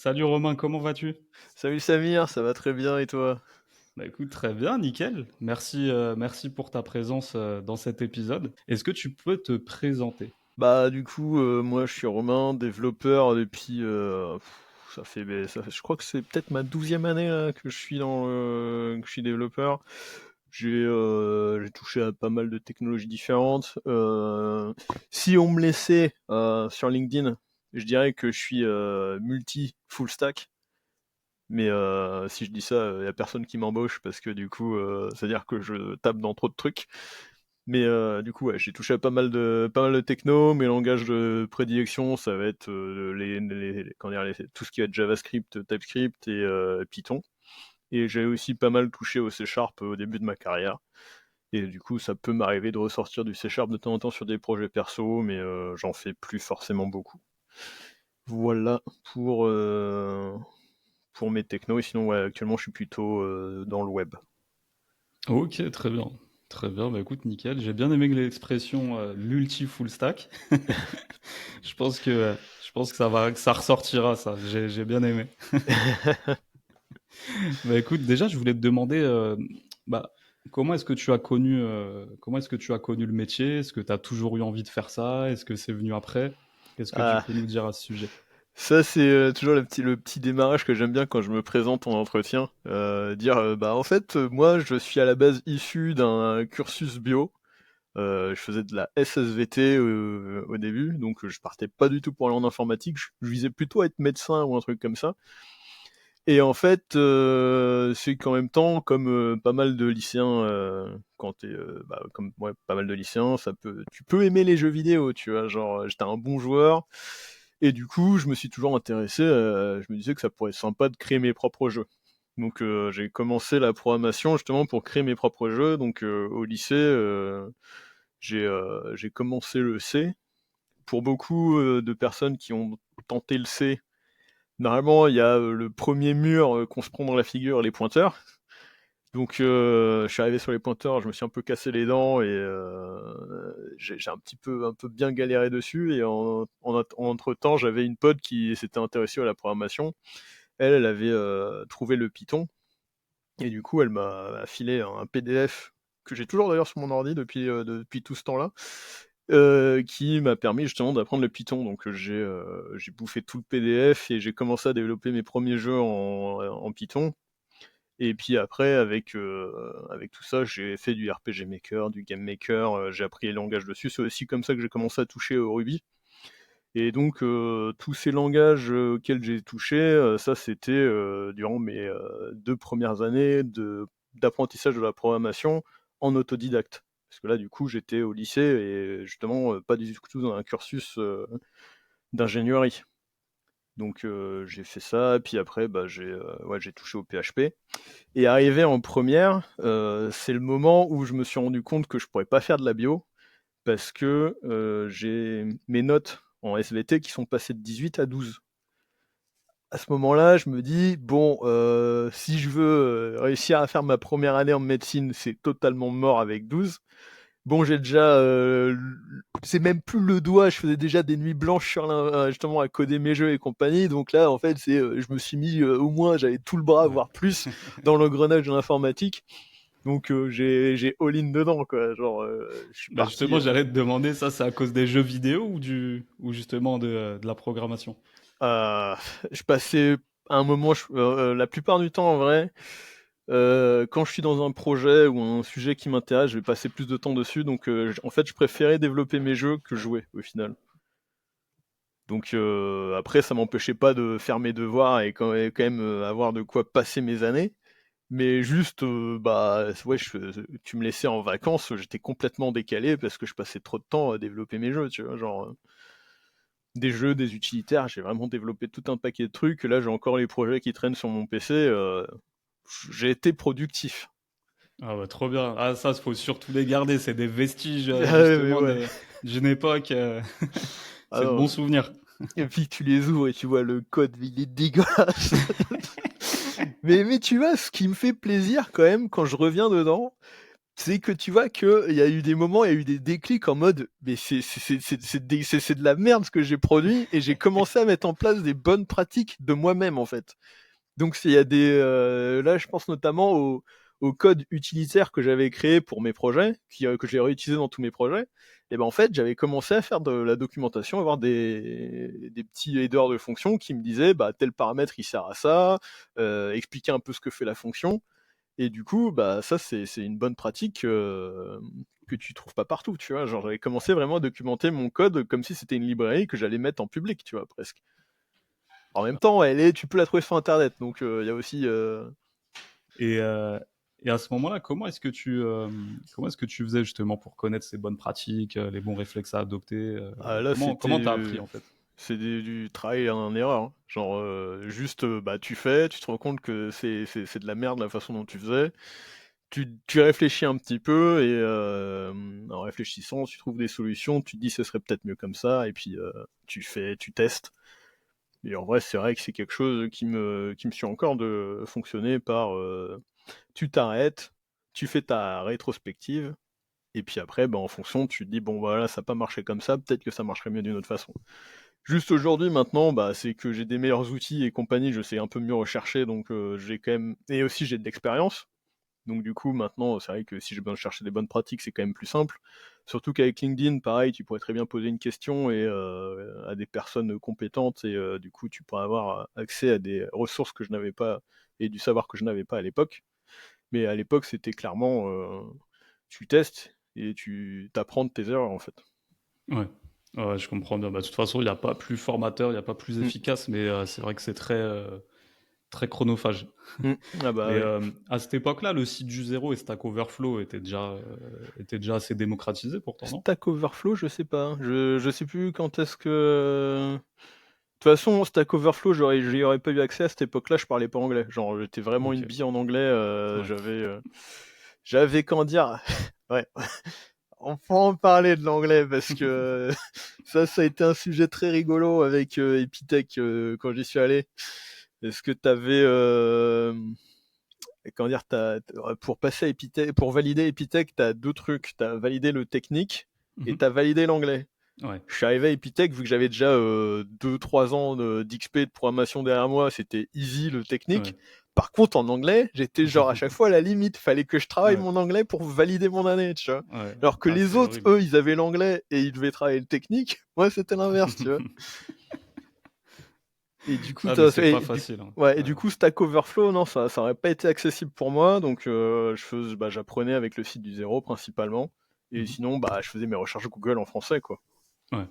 Salut Romain, comment vas-tu? Salut Samir, ça va très bien et toi? Bah écoute, très bien, nickel. Merci pour ta présence dans cet épisode. Est-ce que tu peux te présenter? Moi je suis Romain, développeur depuis, je crois que c'est peut-être ma 12e année là, que je suis développeur. J'ai touché à pas mal de technologies différentes. Si on me laissait sur LinkedIn, je dirais que je suis multi full stack. Mais si je dis ça, il y a personne qui m'embauche parce que du coup, c'est-à-dire que je tape dans trop de trucs. Mais du coup, ouais, j'ai touché à pas mal de techno. Mes langages de prédilection, ça va être comment dire, tout ce qui va être JavaScript, TypeScript et Python. Et j'ai aussi pas mal touché au C Sharp au début de ma carrière. Et du coup, ça peut m'arriver de ressortir du C Sharp de temps en temps sur des projets perso, mais j'en fais plus forcément beaucoup. Voilà pour, euh, pour mes technos. Et sinon, ouais, actuellement, je suis plutôt dans le web. Ok, très bien. Très bien, bah écoute, nickel. J'ai bien aimé l'expression l'ulti-full stack. Je pense que ça ressortira, ça. J'ai bien aimé. Bah écoute, déjà, je voulais te demander, bah, comment est-ce que tu as connu le métier? Est-ce que tu as toujours eu envie de faire ça? Est-ce que c'est venu après? Qu'est-ce que tu Ah, peux nous dire à ce sujet? ça, c'est toujours le petit démarrage que j'aime bien quand je me présente en entretien. Dire, bah en fait, moi, je suis à la base issu d'un cursus bio. Je faisais de la SSVT au début, donc je partais pas du tout pour aller en informatique. Je visais plutôt à être médecin ou un truc comme ça. Et en fait, c'est qu'en même temps, comme pas mal de lycéens, quand t'es, comme ouais, pas mal de lycéens, tu peux aimer les jeux vidéo, tu vois. Genre, j'étais un bon joueur, et du coup, je me suis toujours intéressé. Je me disais que ça pourrait être sympa de créer mes propres jeux. Donc, j'ai commencé la programmation justement pour créer mes propres jeux. Donc, au lycée, j'ai commencé le C. Pour beaucoup de personnes qui ont tenté le C, normalement, il y a le premier mur qu'on se prend dans la figure, les pointeurs. Donc, je suis arrivé sur les pointeurs, je me suis un peu cassé les dents et j'ai un peu bien galéré dessus. Et entre-temps, j'avais une pote qui s'était intéressée à la programmation. Elle avait trouvé le Python et du coup, elle m'a filé un PDF que j'ai toujours d'ailleurs sur mon ordi depuis tout ce temps-là, qui m'a permis justement d'apprendre le Python. Donc j'ai bouffé tout le PDF et j'ai commencé à développer mes premiers jeux en Python. Et puis après, avec tout ça, j'ai fait du RPG Maker, du Game Maker, j'ai appris les langages dessus. C'est aussi comme ça que j'ai commencé à toucher au Ruby. Et donc, tous ces langages auxquels j'ai touché, ça c'était durant mes 2 premières années d'apprentissage de la programmation en autodidacte. Parce que là, du coup, j'étais au lycée et justement pas du tout dans un cursus d'ingénierie. Donc, j'ai fait ça, puis après, ouais, j'ai touché au PHP. Et arrivé en première, c'est le moment où je me suis rendu compte que je pourrais pas faire de la bio parce que j'ai mes notes en SVT qui sont passées de 18 à 12. À ce moment-là, je me dis, bon, si je veux réussir à faire ma première année en médecine, c'est totalement mort avec 12. Bon, j'ai déjà, c'est même plus le doigt, je faisais déjà des nuits blanches justement à coder mes jeux et compagnie. Donc là, en fait, je me suis mis au moins, j'avais tout le bras, Ouais. voire plus, dans l'engrenage de l'informatique. Donc j'ai all-in dedans, quoi. Genre, je suis Bah parti. justement, j'allais te demander, ça c'est à cause des jeux vidéo ou justement de la programmation? Euh, je passais un moment, la plupart du temps en vrai, quand je suis dans un projet ou un sujet qui m'intéresse, je vais passer plus de temps dessus. Donc en fait, je préférais développer mes jeux que jouer au final. Donc après, ça m'empêchait pas de faire mes devoirs et quand même avoir de quoi passer mes années. Mais juste, bah ouais, tu me laissais en vacances, j'étais complètement décalé parce que je passais trop de temps à développer mes jeux, tu vois, genre des jeux, des utilitaires, j'ai vraiment développé tout un paquet de trucs. Là, j'ai encore les projets qui traînent sur mon PC. J'ai été productif. Ah bah trop bien. Ah ça, il faut surtout les garder. C'est des vestiges Ah ouais, mais justement ouais. d'une époque. C'est de Alors, bons souvenirs. et puis tu les ouvres et tu vois le code, il est dégueulasse. Mais tu vois, ce qui me fait plaisir quand même quand je reviens dedans, c'est que tu vois qu'il y a eu des moments, il y a eu des déclics en mode, mais c'est de la merde ce que j'ai produit, et j'ai commencé à mettre en place des bonnes pratiques de moi-même en fait. Donc il y a là je pense notamment au code utilitaire que j'avais créé pour mes projets, que j'ai réutilisé dans tous mes projets. Et ben en fait j'avais commencé à faire de la documentation, avoir des petits headers de fonctions qui me disaient bah tel paramètre il sert à ça, expliquer un peu ce que fait la fonction. Et du coup bah ça c'est une bonne pratique que tu trouves pas partout, tu vois. Genre j'avais commencé vraiment à documenter mon code comme si c'était une librairie que j'allais mettre en public, tu vois, presque. En même temps, tu peux la trouver sur internet, donc il y a aussi. Et, euh, et à ce moment-là, comment est-ce que tu faisais justement pour connaître ces bonnes pratiques, les bons réflexes à adopter Ah, là, comment t'as appris en fait? c'est du travail en erreur, hein. Genre, juste, bah, tu fais, tu te rends compte que c'est de la merde la façon dont tu faisais. Tu réfléchis un petit peu et en réfléchissant, tu trouves des solutions, tu te dis ce serait peut-être mieux comme ça, et puis tu testes. Et en vrai, c'est vrai que c'est quelque chose qui me suit encore de fonctionner par tu t'arrêtes, tu fais ta rétrospective, et puis après, bah, en fonction, tu te dis, bon, voilà, ça n'a pas marché comme ça, peut-être que ça marcherait mieux d'une autre façon. Juste aujourd'hui, maintenant, bah, c'est que j'ai des meilleurs outils et compagnie, je sais un peu mieux rechercher, donc j'ai quand même. Et aussi, j'ai de l'expérience. Donc du coup, maintenant, c'est vrai que si j'ai besoin de chercher des bonnes pratiques, c'est quand même plus simple. Surtout qu'avec LinkedIn, pareil, tu pourrais très bien poser une question et à des personnes compétentes, et du coup, tu pourrais avoir accès à des ressources que je n'avais pas et du savoir que je n'avais pas à l'époque. Mais à l'époque, c'était clairement, tu testes et tu t'apprends de tes erreurs en fait. Ouais. Ouais, je comprends bien. Bah, de toute façon, il n'y a pas plus formateur, il n'y a pas plus Mm. efficace, mais c'est vrai que c'est très chronophage. Mm. Ah bah Mais oui. à cette époque-là, le site du zéro et Stack Overflow étaient déjà assez démocratisés pourtant, non? Stack Overflow, je sais pas, hein. Je sais plus quand est-ce que. De toute façon, Stack Overflow, j'y aurais pas eu accès à cette époque-là, je parlais pas anglais. Genre, j'étais vraiment une Ok. bille en anglais. Ouais. J'avais, comment dire, ouais, on peut en parler de l'anglais parce que ça a été un sujet très rigolo avec Epitech quand j'y suis allé. Est-ce que t'avais, comment dire, pour passer à Epitech, pour valider Epitech, t'as deux trucs. T'as validé le technique et Mhm. t'as validé l'anglais. Ouais. Je suis arrivé à Epitech, vu que j'avais déjà 2-3 ans d'XP de programmation derrière moi, c'était easy le technique. Ouais. Par contre, en anglais, j'étais genre à chaque fois à la limite. Fallait que je travaille Ouais. mon anglais pour valider mon année, tu vois. Ouais. Alors que Ah, les c'est autres, horrible. eux, ils avaient l'anglais et ils devaient travailler le technique. Moi, c'était l'inverse, tu vois. Et du coup, Ah, mais c'est pas facile, hein. ouais, et Ouais. du coup, Stack Overflow, non, ça aurait pas été accessible pour moi. Donc, j'apprenais avec le site du zéro principalement. Et Mhm. sinon, bah, je faisais mes recherches Google en français, quoi. Ouais.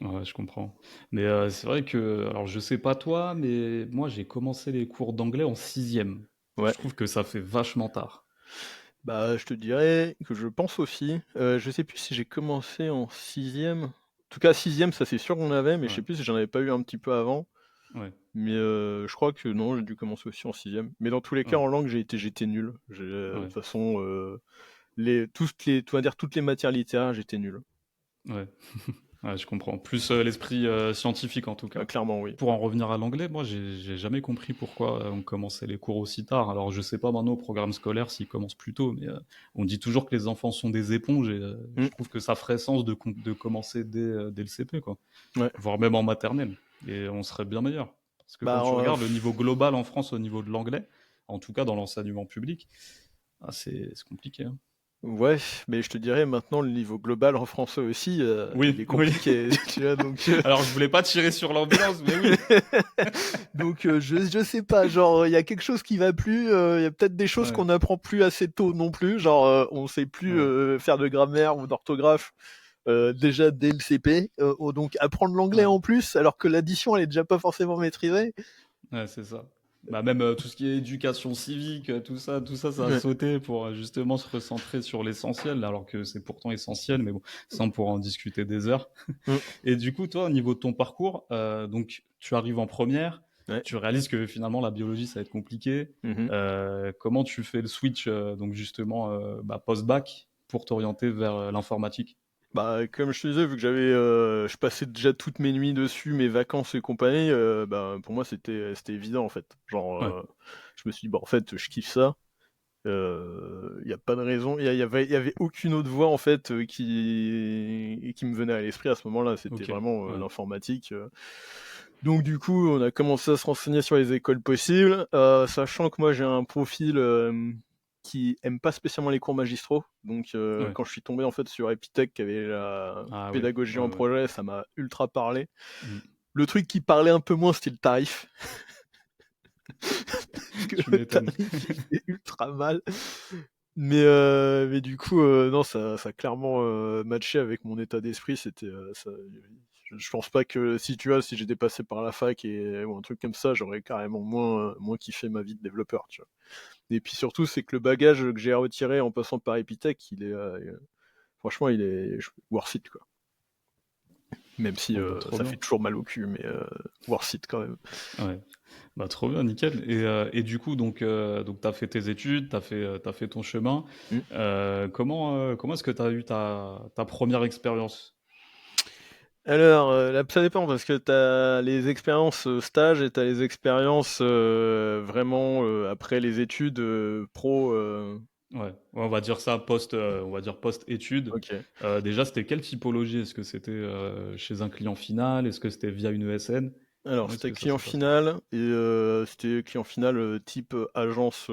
Ouais, je comprends. Mais c'est vrai que, alors je sais pas toi, mais moi j'ai commencé les cours d'anglais en sixième. Ouais. Je trouve que ça fait vachement tard. Bah, je te dirais que je pense aussi. Je sais plus si j'ai commencé en sixième. En tout cas, sixième, ça c'est sûr qu'on avait, mais je Ouais, sais plus si j'en avais pas eu un petit peu avant. ouais, Mais je crois que non, j'ai dû commencer aussi en sixième. Mais dans tous les cas, ouais, en langue, j'étais nul. De toute ouais, façon, toutes les matières littéraires, j'étais nul. ouais. Ouais, je comprends. Plus l'esprit scientifique en tout Ah, cas. clairement, oui. Pour en revenir à l'anglais, moi j'ai jamais compris pourquoi on commençait les cours aussi tard. Alors je sais pas maintenant au programme scolaire s'ils commencent plus tôt, mais on dit toujours que les enfants sont des éponges et Mm, je trouve que ça ferait sens de commencer dès le CP, quoi. ouais. Voire même en maternelle. Et on serait bien meilleur. Parce que quand Bah, tu regardes le niveau global en France au niveau de l'anglais, en tout cas dans l'enseignement public, ah, c'est compliqué, hein. ouais, mais je te dirais maintenant le niveau global en français aussi, il Oui, est oui. compliqué, tu vois, donc. Alors je voulais pas tirer sur l'ambulance, mais oui. Donc je sais pas, genre il y a quelque chose qui va plus, il y a peut-être des choses Ouais, qu'on apprend plus assez tôt non plus, genre on sait plus ouais, faire de grammaire ou d'orthographe déjà dès le CP, donc apprendre l'anglais ouais. en plus alors que l'addition elle est déjà pas forcément maîtrisée. Ouais, c'est ça. Bah même tout ce qui est éducation civique, tout ça, ça a Ouais. sauté pour justement se recentrer sur l'essentiel, alors que c'est pourtant essentiel, mais bon, ça on pourra en discuter des heures. Mm. Et du coup, toi, au niveau de ton parcours, donc tu arrives en première, Ouais. tu réalises que finalement la biologie ça va être compliqué. Mhm. Comment tu fais le switch, donc justement post-bac pour t'orienter vers l'informatique? Bah comme je te disais, vu que je passais déjà toutes mes nuits dessus, mes vacances et compagnie, bah pour moi c'était évident en fait. Genre Ouais, je me suis dit bah en fait je kiffe ça. Il y a pas de raison, il y avait aucune autre voie en fait, qui me venait à l'esprit à ce moment-là. C'était OK, vraiment, ouais. l'informatique, donc du coup, on a commencé à se renseigner sur les écoles possibles, sachant que moi j'ai un profil, qui aime pas spécialement les cours magistraux. Donc Ouais. quand je suis tombé en fait sur Epitech qui avait la Ah oui, pédagogie ouais, en ouais. projet, ça m'a ultra parlé. Mmh. Le truc qui parlait un peu moins, c'était le tarif. Parce que Tu le m'étonnes. tarif, il fait ultra mal. Mais du coup, non, ça a clairement, matché avec mon état d'esprit. C'était, ça je pense pas que si j'étais passé par la fac ou un truc comme ça, j'aurais carrément moins kiffé ma vie de développeur, tu vois? Et puis surtout, c'est que le bagage que j'ai retiré en passant par Epitech, franchement, il est worth it, quoi. Même si, Bon, bah, trop ça fait bien. toujours mal au cul, mais worth it quand même. Ouais. Bah, trop bien, nickel et du coup donc tu as fait tes études, tu fait ton chemin. Mmh. Comment est-ce que tu as eu ta 1re expérience? Alors, là, ça dépend parce que tu as les expériences, stage et tu as les expériences, vraiment, après les études, pro, Ouais, ouais, on va dire ça on va dire post-études. OK. Déjà, c'était quelle typologie? Est-ce que c'était, chez un client final? Est-ce que c'était via une ESN? Alors Comment est-ce c'était que ça client s'est passé? final et c'était client final, type, agence,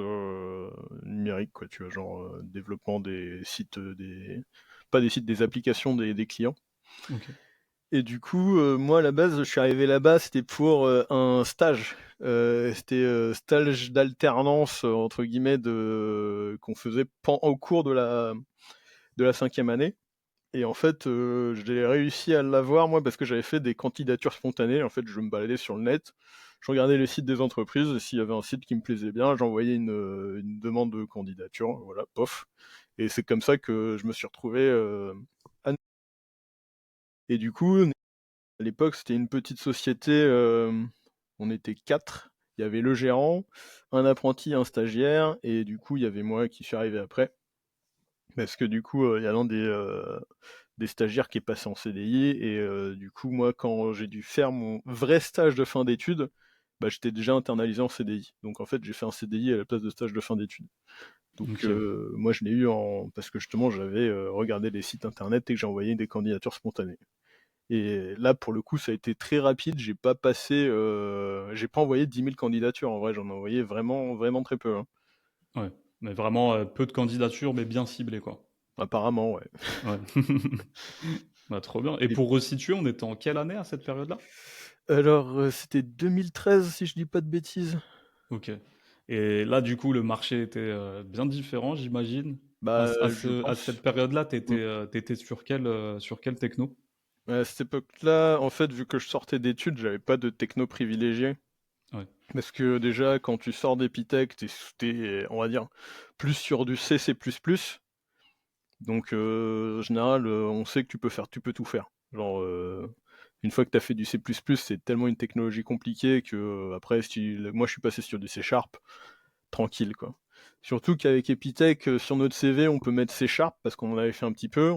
numérique quoi, tu vois? Genre, développement des sites, des pas des sites, des applications des clients. OK. Et du coup, moi à la base, je suis arrivé là-bas, c'était pour, un stage. C'était, stage d'alternance, entre guillemets qu'on faisait au cours de la 5e année. Et en fait, j'ai réussi à l'avoir moi parce que j'avais fait des candidatures spontanées. En fait, je me baladais sur le net, je regardais les sites des entreprises et s'il y avait un site qui me plaisait bien, j'envoyais une demande de candidature, voilà, pof. Et c'est comme ça que je me suis retrouvé, à et du coup, à l'époque, c'était une petite société, on était 4. Il y avait le gérant, un apprenti, un stagiaire et du coup, il y avait moi qui suis arrivé après. Parce que du coup, il y a l'un des stagiaires qui est passé en CDI et du coup, moi, quand j'ai dû faire mon vrai stage de fin d'études, bah, j'étais déjà internalisé en CDI. Donc en fait, j'ai fait un CDI à la place de stage de fin d'études. Donc OK. moi, je l'ai eu parce que justement, j'avais, regardé les sites internet et que j'ai envoyé des candidatures spontanées. Et là, pour le coup, ça a été très rapide. J'ai pas envoyé 10 000 candidatures. En vrai, j'en ai envoyé vraiment, vraiment très peu, hein. Ouais, mais vraiment, peu de candidatures, mais bien ciblées, quoi. Apparemment, ouais. Ouais. Bah, trop bien et Et pour resituer, on était en quelle année à cette période-là? alors, c'était 2013, si je dis pas de bêtises. OK et là, du coup, le marché était, bien différent, j'imagine? Bah, je À cette pense. période-là, tu Mmh. étais sur quelle techno? À cette époque-là, en fait, vu que je sortais d'études, j'avais pas de techno privilégié. Ouais, Parce que déjà, quand tu sors d'Epitech, on va dire, plus sur du C, C++. Donc, en général, on sait que tu peux tout faire. Genre, une fois que tu as fait du C++, c'est tellement une technologie compliquée que, après, si moi, je suis passé sur du C#, tranquille, quoi. Surtout qu'avec Epitech, sur notre CV, on peut mettre C# parce qu'on en avait fait un petit peu.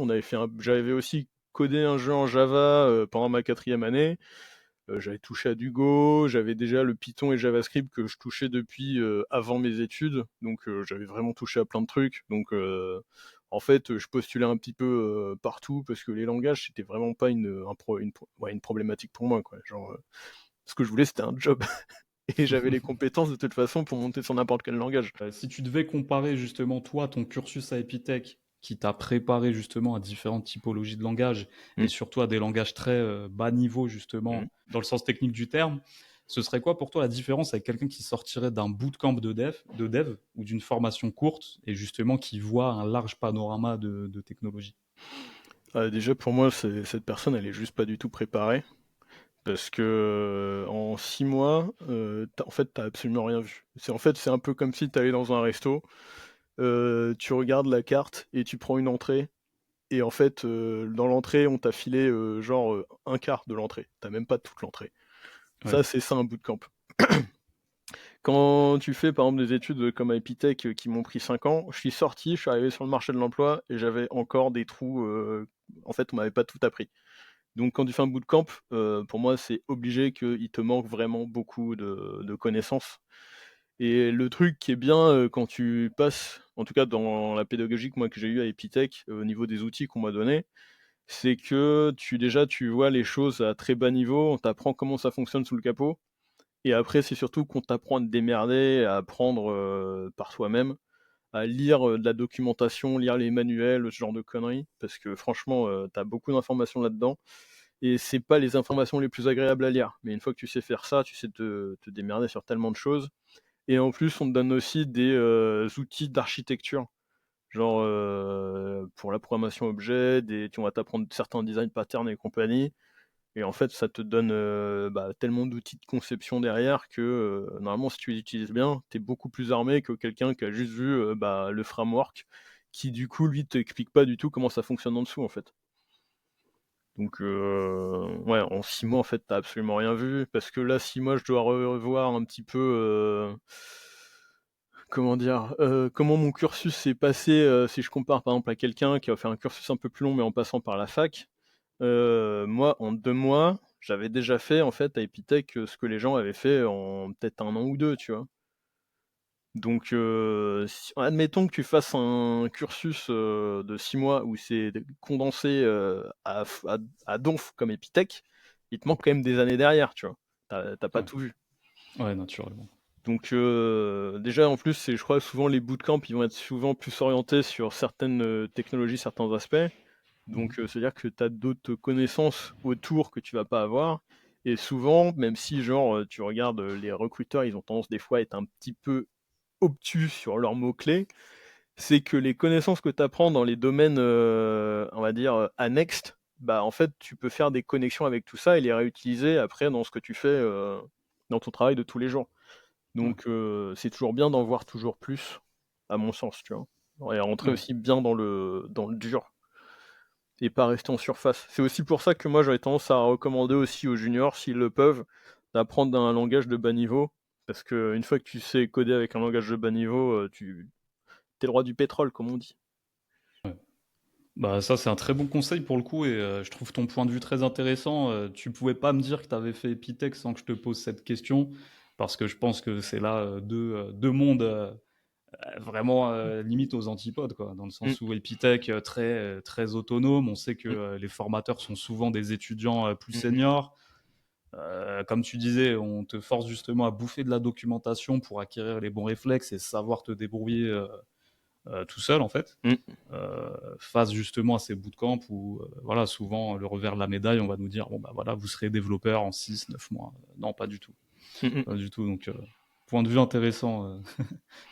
J'avais aussi codé un jeu en Java, pendant ma 4e année. J'avais touché à du Go, j'avais déjà le Python et JavaScript que je touchais depuis, avant mes études. Donc, j'avais vraiment touché à plein de trucs. Donc, en fait, je postulais un petit peu, partout parce que les langages, c'était vraiment pas une problématique pour moi, quoi. Genre, ce que je voulais, c'était un job et j'avais les compétences de toute façon pour monter sur n'importe quel langage. si tu devais comparer justement, toi, ton cursus à Epitech, qui t'a préparé justement à différentes typologies de langage et Mmh. surtout à des langages très, bas niveau Mmh. justement, dans le sens technique du terme, ce serait quoi pour toi la différence avec quelqu'un qui sortirait d'un bootcamp de dev ou d'une formation courte et justement qui voit un large panorama de technologies? Déjà pour moi, cette personne, elle est juste pas du tout préparée parce que, en 6 mois, tu absolument rien vu. C'est un peu comme si tu allais dans un resto, tu regardes la carte et tu prends une entrée et en fait, dans l'entrée, on t'a filé, genre, 1/4 de l'entrée. Tu même pas toute l'entrée. Ouais, Ça, c'est ça un bootcamp. Quand tu fais par exemple des études comme à Epitech, qui m'ont pris 5 ans, je suis sorti, je suis arrivé sur le marché de l'emploi et j'avais encore des trous, en fait, on m'avait pas tout appris. Donc quand tu fais un bootcamp, pour moi, c'est obligé qu'il te manque vraiment beaucoup de connaissances et le truc qui est bien, quand tu passes en tout cas dans la pédagogie que moi que j'ai eue à Epitech, au niveau des outils qu'on m'a donnés, c'est que tu vois les choses à très bas niveau, on t'apprend comment ça fonctionne sous le capot, et après c'est surtout qu'on t'apprend à te démerder, à apprendre par soi-même, à lire de la documentation, lire les manuels, ce genre de conneries, parce que franchement, t'as beaucoup d'informations là-dedans, et c'est pas les informations les plus agréables à lire. Mais une fois que tu sais faire ça, tu sais te démerder sur tellement de choses. Et en plus, on te donne aussi des outils d'architecture. Genre pour la programmation objet, tu vas t'apprendre certains design patterns et compagnie. Et en fait, ça te donne tellement d'outils de conception derrière que normalement, si tu les utilises bien, tu es beaucoup plus armé que quelqu'un qui a juste vu le framework, qui du coup, lui, t'explique pas du tout comment ça fonctionne en dessous, en fait. Donc, ouais, en 6 mois, en fait, t'as absolument rien vu, parce que là, 6 mois, je dois revoir un petit peu, comment dire, comment mon cursus s'est passé, si je compare, par exemple, à quelqu'un qui a fait un cursus un peu plus long, mais en passant par la fac. Moi, en 2 mois, j'avais déjà fait, en fait, à Epitech, ce que les gens avaient fait en peut-être 1 an ou 2, tu vois? Donc, admettons que tu fasses un cursus de 6 mois où c'est condensé à donf comme Epitech, il te manque quand même des années derrière, tu vois. T'as pas Ouais, tout vu. ouais, naturellement. Donc, déjà, en plus, je crois, souvent les bootcamps, ils vont être souvent plus orientés sur certaines technologies, certains aspects. Mhm. Donc, c'est-à-dire que tu as d'autres connaissances autour que tu vas pas avoir. Et souvent, même si, genre, tu regardes les recruteurs, ils ont tendance des fois à être un petit peu obtus sur leurs mots-clés, c'est que les connaissances que tu apprends dans les domaines, on va dire, annexes, bah, en fait, tu peux faire des connexions avec tout ça et les réutiliser après dans ce que tu fais dans ton travail de tous les jours. Ouais, Donc, c'est toujours bien d'en voir toujours plus, à mon sens, tu vois. Et rentrer ouais. aussi bien dans le dur et pas rester en surface. C'est aussi pour ça que moi j'aurais tendance à recommander aussi aux juniors, s'ils le peuvent, d'apprendre un langage de bas niveau. Parce que une fois que tu sais coder avec un langage de bas niveau, tu es le roi du pétrole, comme on dit. Bah ça c'est un très bon conseil pour le coup et je trouve ton point de vue très intéressant. Tu pouvais pas me dire que tu avais fait Epitech sans que je te pose cette question parce que je pense que c'est là deux mondes vraiment limite aux antipodes quoi, dans le Mm, sens où Epitech très autonome. On sait que mm, les formateurs sont souvent des étudiants plus mhm. seniors. Comme tu disais, on te force justement à bouffer de la documentation pour acquérir les bons réflexes et savoir te débrouiller tout seul en fait, Mm, face justement à ces bootcamps où voilà, souvent le revers de la médaille, on va nous dire bon bah voilà, vous serez développeur en 6 9 mois. Non, pas du tout. mm, mm. Pas du tout. Donc point de vue intéressant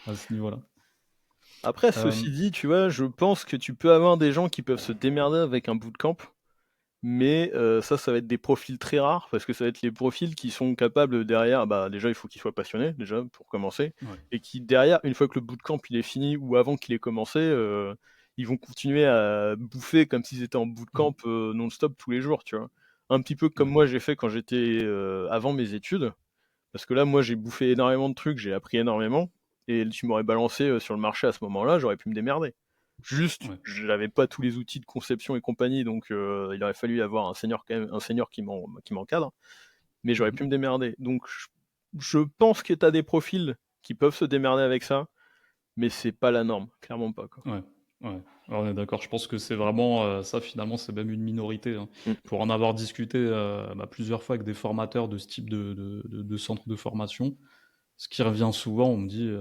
à ce niveau-là. Après, Euh, ceci dit, tu vois, je pense que tu peux avoir des gens qui peuvent se démerder avec un bootcamp. Mais ça va être des profils très rares, parce que ça va être les profils qui sont capables derrière, bah, déjà il faut qu'ils soient passionnés, déjà pour commencer, ouais. et qui derrière, une fois que le bootcamp il est fini ou avant qu'il ait commencé, ils vont continuer à bouffer comme s'ils étaient en Mhm. bootcamp non-stop tous les jours, tu vois. Un petit peu comme Ouais. moi j'ai fait quand j'étais avant mes études, parce que là moi j'ai bouffé énormément de trucs, j'ai appris énormément, et tu m'aurais balancé sur le marché à ce moment-là, j'aurais pu me démerder. Juste, Ouais. j'avais pas tous les outils de conception et compagnie, donc il aurait fallu avoir un senior quand même, un senior qui m'encadre, mais j'aurais Mhm. pu me démerder. Donc je pense que tu as des profils qui peuvent se démerder avec ça, mais c'est pas la norme, clairement pas quoi. Ouais, ouais. Alors, on est d'accord. Je pense que c'est vraiment ça, finalement, c'est même une minorité, hein. Mm. Pour en avoir discuté plusieurs fois avec des formateurs de ce type de centre de formation, ce qui revient souvent, on me dit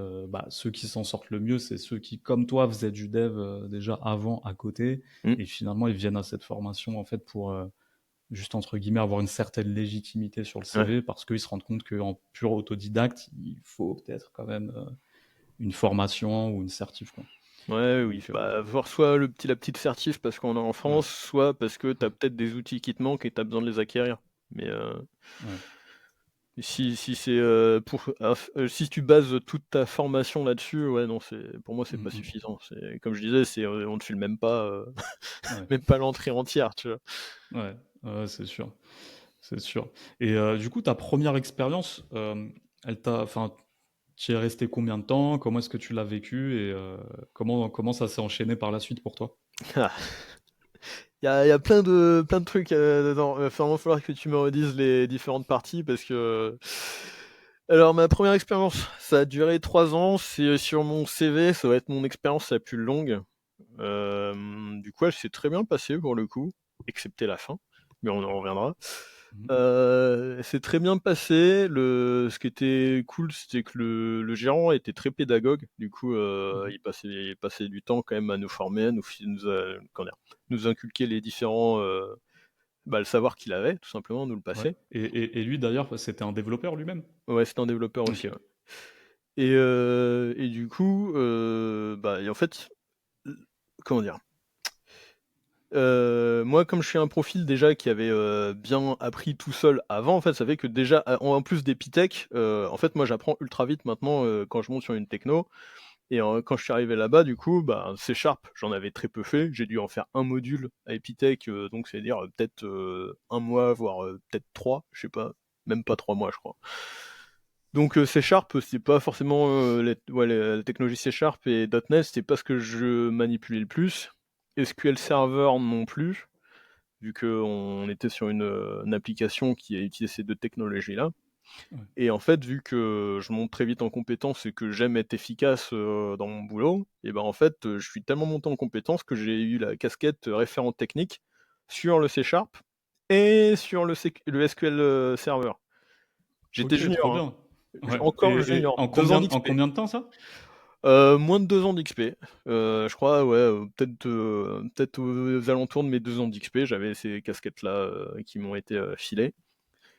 ceux qui s'en sortent le mieux, c'est ceux qui, comme toi, faisaient du dev déjà avant, à côté, Mm. et finalement, ils viennent à cette formation en fait pour juste entre guillemets avoir une certaine légitimité sur le Ouais. CV parce qu'ils se rendent compte qu'en pur autodidacte, il faut peut-être quand même une formation ou une certif, quoi. Ouais, oui, Donc, bah, voir soit la petite certif parce qu'on est en ouais, France, soit parce que tu as ouais, peut-être des outils qui te manquent et tu as besoin de les acquérir. Mais ouais. si c'est si tu bases toute ta formation là-dessus, ouais, non, pour moi, c'est pas Mhm. suffisant. Comme je disais, on te file même pas, Ouais, même pas l'entrée entière, tu vois. ouais, ouais, c'est sûr, c'est sûr. Et du coup, ta première expérience, enfin, tu y es resté combien de temps? Comment est-ce que tu l'as vécu et comment ça s'est enchaîné par la suite pour toi? Il y a plein de trucs dedans. Il va falloir que tu me redises les différentes parties parce que Alors ma première expérience, ça a duré 3 ans, c'est sur mon CV, ça va être mon expérience la plus longue. Du coup, elle s'est très bien passée pour le coup, excepté la fin, mais on en reviendra. Mmh. C'est très bien passé. Ce qui était cool, c'était que le gérant était très pédagogue. Du coup, Mmh. il passait du temps quand même à nous former, à comment dire, nous inculquer les différents, le savoir qu'il avait, tout simplement, nous le Ouais, passer. et lui d'ailleurs, c'était un développeur lui-même? Ouais, c'était un développeur aussi, OK. ouais. Et du coup, et en fait, comment dire? Moi, comme je suis un profil déjà qui avait, bien appris tout seul avant, en fait, ça fait que déjà, en plus d'Epitech, en fait, moi, j'apprends ultra vite maintenant, quand je monte sur une techno. Et quand je suis arrivé là-bas, du coup, C# j'en avais très peu fait. J'ai dû en faire un module à Epitech, donc c'est-à-dire, peut-être, 1 mois, voire, peut-être 3, je sais pas, même pas 3 mois, je crois. Donc C# c'est pas forcément, la technologie C# et .NET, c'était pas ce que je manipulais le plus. SQL Server non plus, vu qu'on était sur une application qui a utilisé ces 2 technologies-là. Ouais. Et en fait, vu que je monte très vite en compétences et que j'aime être efficace, dans mon boulot, et en fait, je suis tellement monté en compétences que j'ai eu la casquette, référent technique sur le C# et sur le SQL, Server. J'étais OK, trop junior, hein, bien. Ouais, encore et junior, en 2 ans en d'XP. combien de temps ça? Moins de 2 ans d'XP, je crois, ouais, peut-être aux alentours de mes 2 ans d'XP, j'avais ces casquettes-là, qui m'ont été, filées.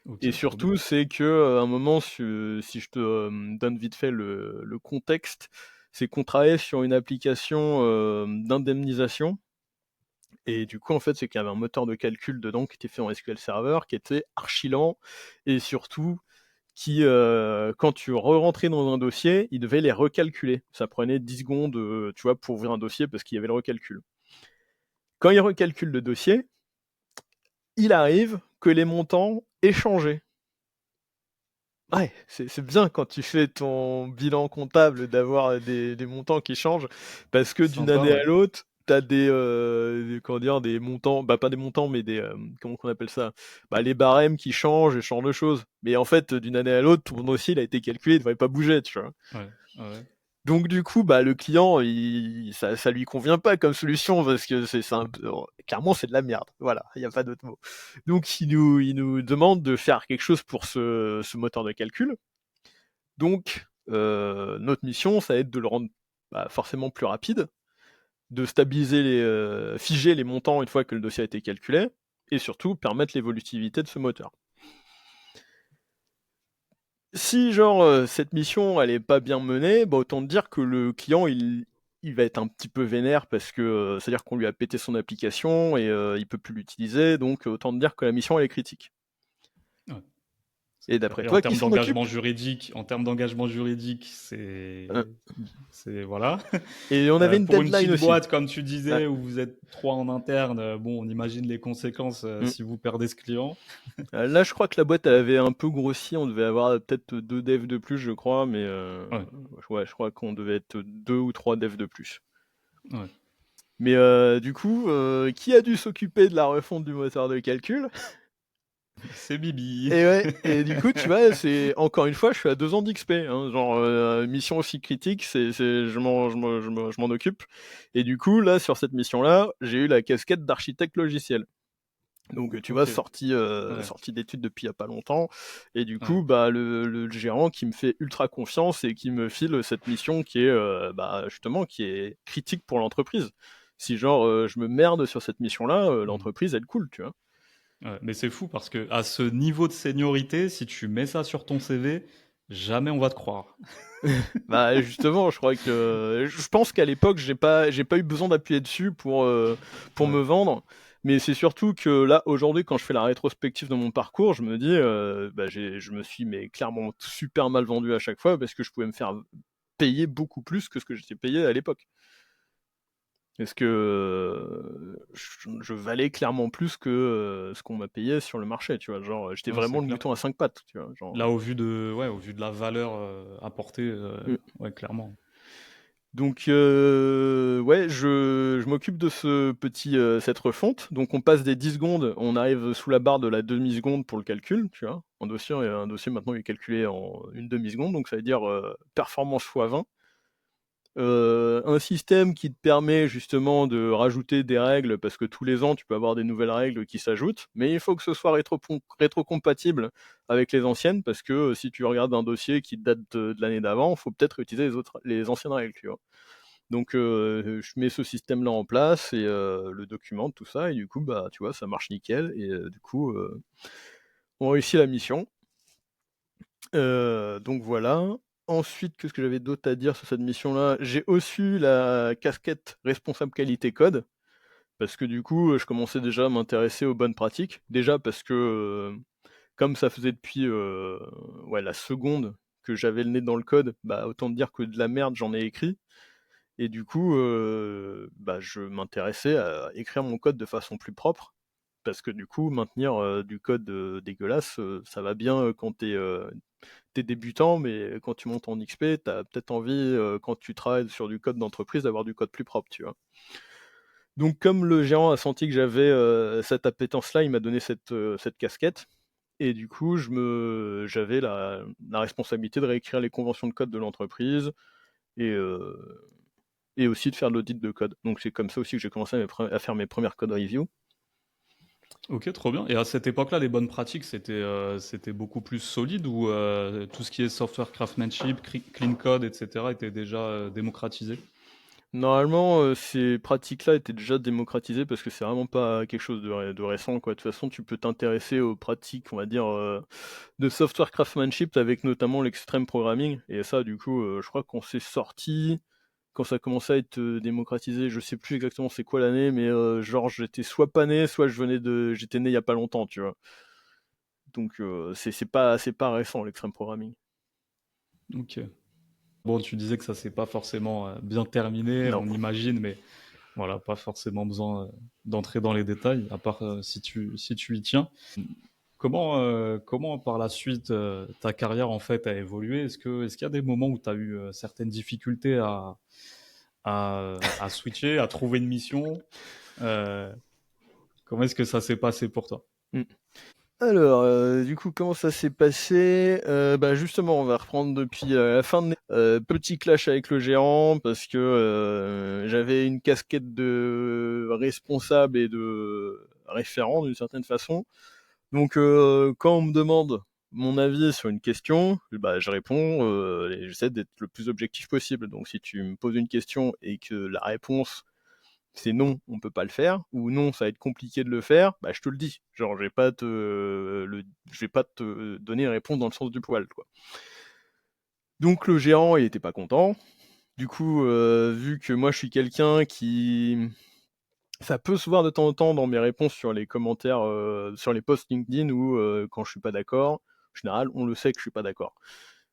Et OK, trop bien. surtout, c'est que, à un moment, si je te, donne vite fait le contexte, c'est qu'on travaillait sur une application, d'indemnisation. Et du coup, en fait, c'est qu'il y avait un moteur de calcul dedans qui était fait en SQL Server, qui était archi lent et surtout qui, quand tu rentrais dans un dossier, il devait les recalculer. Ça prenait 10 secondes, tu vois, pour ouvrir un dossier parce qu'il y avait le recalcul. Quand il recalcule le dossier, il arrive que les montants aient changé. Ouais, c'est bien quand tu fais ton bilan comptable d'avoir des montants qui changent, parce que d'une Sympa, année ouais. à l'autre, tu as comment dire? Des montants, pas des montants, mais comment qu'on appelle ça? Les barèmes qui changent et ce genre de choses. Mais en fait, d'une année à l'autre, ton dossier, il a été calculé, il devrait pas bouger, tu vois? Ouais, ouais. Donc du coup, le client, ça lui convient pas comme solution parce que c'est un peu clairement, c'est de la merde. Voilà, il y a pas d'autre mot. Donc il nous demande de faire quelque chose pour ce moteur de calcul. Donc, notre mission, ça va être de le rendre, forcément plus rapide, de stabiliser figer les montants une fois que le dossier a été calculé et surtout permettre l'évolutivité de ce moteur. Si genre, cette mission elle est pas bien menée, autant te dire que le client il va être un petit peu vénère parce que, c'est-à-dire qu'on lui a pété son application et il peut plus l'utiliser, donc autant te dire que la mission elle est critique. Ouais, Et c'est clair, d'après et toi, qui s'en occupe? en termes d'engagement juridique, Hein, c'est voilà. et on avait une Pour une deadline petite aussi. boîte, comme tu Ouais. disais, où vous êtes 3 en interne, bon, on imagine les conséquences, Mmh. si vous perdez ce client. Là, je crois que la boîte, elle avait un peu grossi, on devait avoir peut-être 2 devs de plus, je crois, mais Ouais, ouais, je crois qu'on devait être 2 ou 3 devs de plus. ouais. Mais du coup, qui a dû s'occuper de la refonte du moteur de calcul? C'est Bibi. Et ouais, et du coup, tu vois, c'est encore une fois, je suis à 2 ans d'XP, hein, genre, mission aussi critique, c'est je m'en occupe. Et du coup, là, sur cette mission-là, j'ai eu la casquette d'architecte logiciel. Donc, tu vois, OK, sortie, ouais, sortie d'études depuis il y a pas longtemps. Et du ouais. coup, le gérant qui me fait ultra confiance et qui me file cette mission qui est, justement, qui est critique pour l'entreprise. Si genre, je me merde sur cette mission-là, Mmh. l'entreprise, elle coule, tu vois? Ouais, mais c'est fou parce que à ce niveau de seniorité, si tu mets ça sur ton CV, jamais on va te croire. Justement, je crois que je pense qu'à l'époque, j'ai pas eu besoin d'appuyer dessus pour Ouais. me vendre. Mais c'est surtout que là, aujourd'hui, quand je fais la rétrospective de mon parcours, je me dis, je me suis mais clairement super mal vendu à chaque fois parce que je pouvais me faire payer beaucoup plus que ce que j'étais payé à l'époque. Parce que, je valais clairement plus que, ce qu'on m'a payé sur le marché, tu vois? Genre, j'étais Ouais, c'est vraiment le clair. mouton à 5 pattes, tu vois? Genre, Là, au vu de ouais, au vu de la valeur, apportée, mmh. ouais, clairement. Donc ouais, je m'occupe de cette refonte. Donc on passe des 10 secondes, on arrive sous la barre de la demi-seconde pour le calcul, tu vois? Un dossier maintenant il est calculé en une demi-seconde, donc ça veut dire, performance fois 20. Un système qui te permet justement de rajouter des règles, parce que tous les ans tu peux avoir des nouvelles règles qui s'ajoutent, mais il faut que ce soit rétrocompatible avec les anciennes, parce que si tu regardes un dossier qui date de l'année d'avant, il faut peut-être utiliser les anciennes règles, tu vois. Donc je mets ce système-là en place et le documente, tout ça, et du coup, bah, tu vois, ça marche nickel, et du coup, on réussit la mission. Donc voilà. Ensuite, qu'est-ce que j'avais d'autre à dire sur cette mission-là? J'ai aussi eu la casquette responsable qualité code, parce que du coup, je commençais déjà à m'intéresser aux bonnes pratiques. Déjà parce que, comme ça faisait depuis, ouais, la seconde que j'avais le nez dans le code, bah, autant dire que de la merde, j'en ai écrit. Et du coup, bah, je m'intéressais à écrire mon code de façon plus propre, parce que du coup, maintenir du code dégueulasse, ça va bien quand t'es débutant, mais quand tu montes en XP, t'as peut-être envie, quand tu travailles sur du code d'entreprise, d'avoir du code plus propre, tu vois. Donc, comme le gérant a senti que j'avais cette appétence-là, il m'a donné cette casquette. Et du coup, j'avais la responsabilité de réécrire les conventions de code de l'entreprise, et, euh, et aussi de faire de l'audit de code. Donc c'est comme ça aussi que j'ai commencé à faire mes premières code reviews. Ok, trop bien. Et à cette époque-là, les bonnes pratiques, c'était beaucoup plus solide ou tout ce qui est software craftsmanship, clean code, etc., était déjà démocratisé? Normalement, ces pratiques-là étaient déjà démocratisées, parce que c'est vraiment pas quelque chose de récent, quoi. De toute façon, tu peux t'intéresser aux pratiques, on va dire, de software craftsmanship, avec notamment l'extreme programming. Et ça, du coup, je crois qu'on s'est sorti quand ça commençait à être démocratisé. Je sais plus exactement c'est quoi l'année, mais genre j'étais soit pas né, soit j'étais né il y a pas longtemps, tu vois. Donc c'est pas récent, l'extreme programming. Ok. Bon, tu disais que ça s'est pas forcément bien terminé, Non. on imagine, mais voilà, pas forcément besoin d'entrer dans les détails, à part si tu y tiens. Comment par la suite ta carrière en fait a évolué? Est-ce qu'il y a des moments où tu as eu certaines difficultés à switcher, à trouver une mission? Euh, Comment est-ce que ça s'est passé pour toi? Mm. Alors, du coup, comment ça s'est passé? Bah, justement, on va reprendre depuis la fin de petit clash avec le gérant, parce que j'avais une casquette de responsable et de référent d'une certaine façon. Donc, quand on me demande mon avis sur une question, bah, je réponds et j'essaie d'être le plus objectif possible. Donc, si tu me poses une question et que la réponse c'est non, on peut pas le faire, ou non, ça va être compliqué de le faire, bah je te le dis. Genre, je vais pas te donner une réponse dans le sens du poil, quoi. Donc le gérant, il était pas content. Du coup, vu que moi je suis quelqu'un qui, ça peut se voir de temps en temps dans mes réponses sur les commentaires, sur les posts LinkedIn, où quand je suis pas d'accord, en général, on le sait que je suis pas d'accord.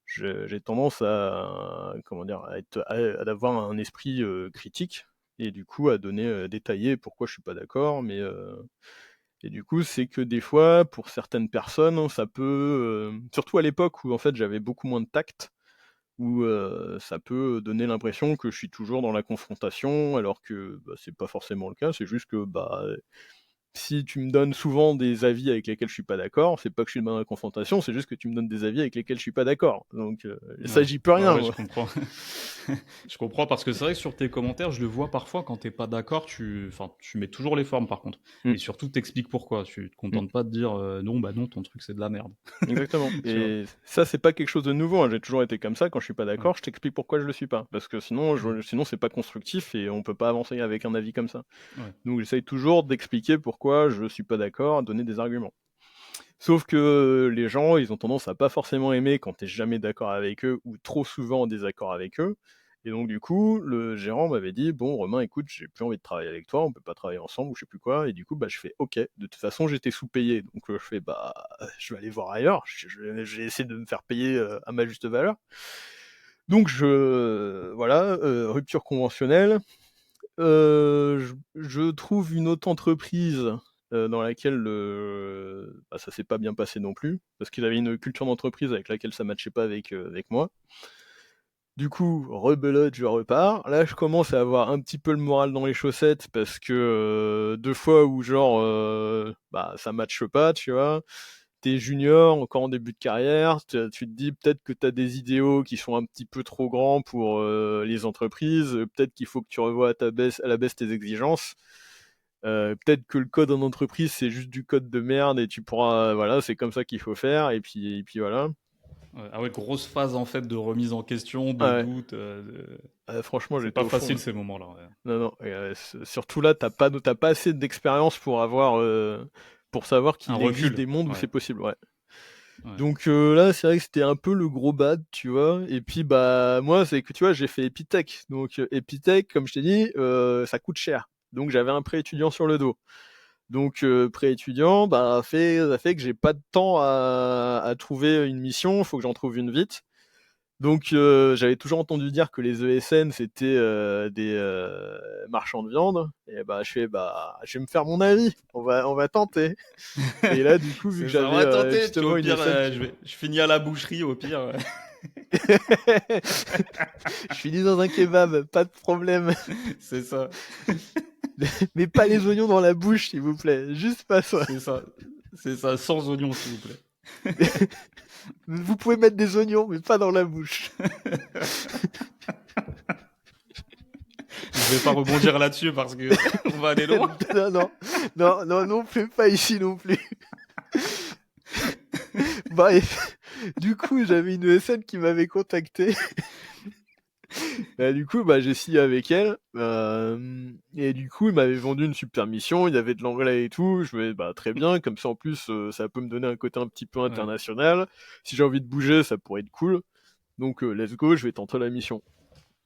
J'ai tendance à, comment dire, à avoir un esprit critique, et du coup à donner détailler pourquoi je suis pas d'accord, mais et du coup c'est que des fois pour certaines personnes ça peut, surtout à l'époque où en fait j'avais beaucoup moins de tact, où ça peut donner l'impression que je suis toujours dans la confrontation, alors que bah, c'est pas forcément le cas. C'est juste que bah, si tu me donnes souvent des avis avec lesquels je suis pas d'accord, c'est pas que je suis dans la confrontation, c'est juste que tu me donnes des avis avec lesquels je suis pas d'accord. Donc ça, Ouais, j'y peux ouais, rien, ouais, je moi. comprends. Je comprends parce que c'est vrai que sur tes commentaires, je le vois parfois quand t'es pas d'accord, enfin, tu mets toujours les formes par contre. Mm, Et surtout, t'expliques pourquoi. Tu te mm. contentes pas de dire non, bah non, ton truc c'est de la merde. Exactement. Tu vois? Et ça, c'est pas quelque chose de nouveau, hein. J'ai toujours été comme ça. Quand je suis pas Ouais, d'accord, je t'explique pourquoi je le suis pas. Parce que sinon, ouais, sinon c'est pas constructif et on peut pas avancer avec un avis comme ça. ouais. Donc j'essaye toujours d'expliquer pourquoi je suis pas d'accord, donner des arguments. Sauf que les gens, ils ont tendance à pas forcément aimer quand t'es jamais d'accord avec eux, ou trop souvent en désaccord avec eux. Et donc du coup, le gérant m'avait dit: bon Romain, écoute, j'ai plus envie de travailler avec toi, on peut pas travailler ensemble, ou je sais plus quoi. Et du coup, bah je fais ok. De toute façon, j'étais sous-payé, donc je fais bah je vais aller voir ailleurs. Je vais essayer de me faire payer à ma juste valeur. Donc voilà, rupture conventionnelle. Je trouve une autre entreprise dans laquelle bah, ça s'est pas bien passé non plus, parce qu'il avait une culture d'entreprise avec laquelle ça matchait pas avec moi. Du coup, rebelote, je repars. Là, je commence à avoir un petit peu le moral dans les chaussettes parce que 2 fois où genre, bah, ça matche pas, tu vois? T'es junior, encore en début de carrière, tu te dis peut-être que t'as des idéaux qui sont un petit peu trop grands pour les entreprises, peut-être qu'il faut que tu revoies à la baisse tes exigences. Peut-être que le code en entreprise, c'est juste du code de merde et tu pourras, voilà, c'est comme ça qu'il faut faire et puis voilà. Ouais. Ah ouais, grosse phase en fait de remise en question, de Ouais, doute. franchement, C'est j'étais pas au fond, facile là. ces moments-là. Ouais. Non, non, surtout là, t'as pas assez d'expérience pour avoir, pour savoir Un qu'il existe recul. des mondes où Ouais. c'est possible, ouais. Ouais. Donc là, c'est vrai que c'était un peu le gros bad, tu vois. Et puis bah moi, c'est que tu vois, j'ai fait Epitech. Donc Epitech, comme je t'ai dit, ça coûte cher. Donc j'avais un prêt étudiant sur le dos. Donc prêt étudiant, bah ça fait que j'ai pas de temps à trouver une mission. Faut que j'en trouve une vite. Donc j'avais toujours entendu dire que les ESN c'était des marchands de viande. Et bah je fais bah je vais me faire mon avis. On va tenter. Et là du coup vu que C'est ça, on j'avais va tenter. Puis au justement une pire, ESN je finis à la boucherie au pire. je finis dans un kebab, pas de problème. C'est ça. Mais pas les oignons dans la bouche, s'il vous plaît. Juste pas ça. C'est ça. C'est ça, sans oignons, s'il vous plaît. Vous pouvez mettre des oignons, mais pas dans la bouche. Je vais pas rebondir là-dessus parce que on va aller loin. Non, non, non, non, non plus, pas ici non plus. Bref, du coup, j'avais une ESN qui m'avait contacté. Du coup, bah, j'ai signé avec elle. Et du coup, il m'avait vendu une super mission. Il y avait de l'anglais et tout. Je me dis, bah, très bien. Comme ça, en plus, ça peut me donner un côté un petit peu Ouais. international. Si j'ai envie de bouger, ça pourrait être cool. Donc, let's go, je vais tenter la mission.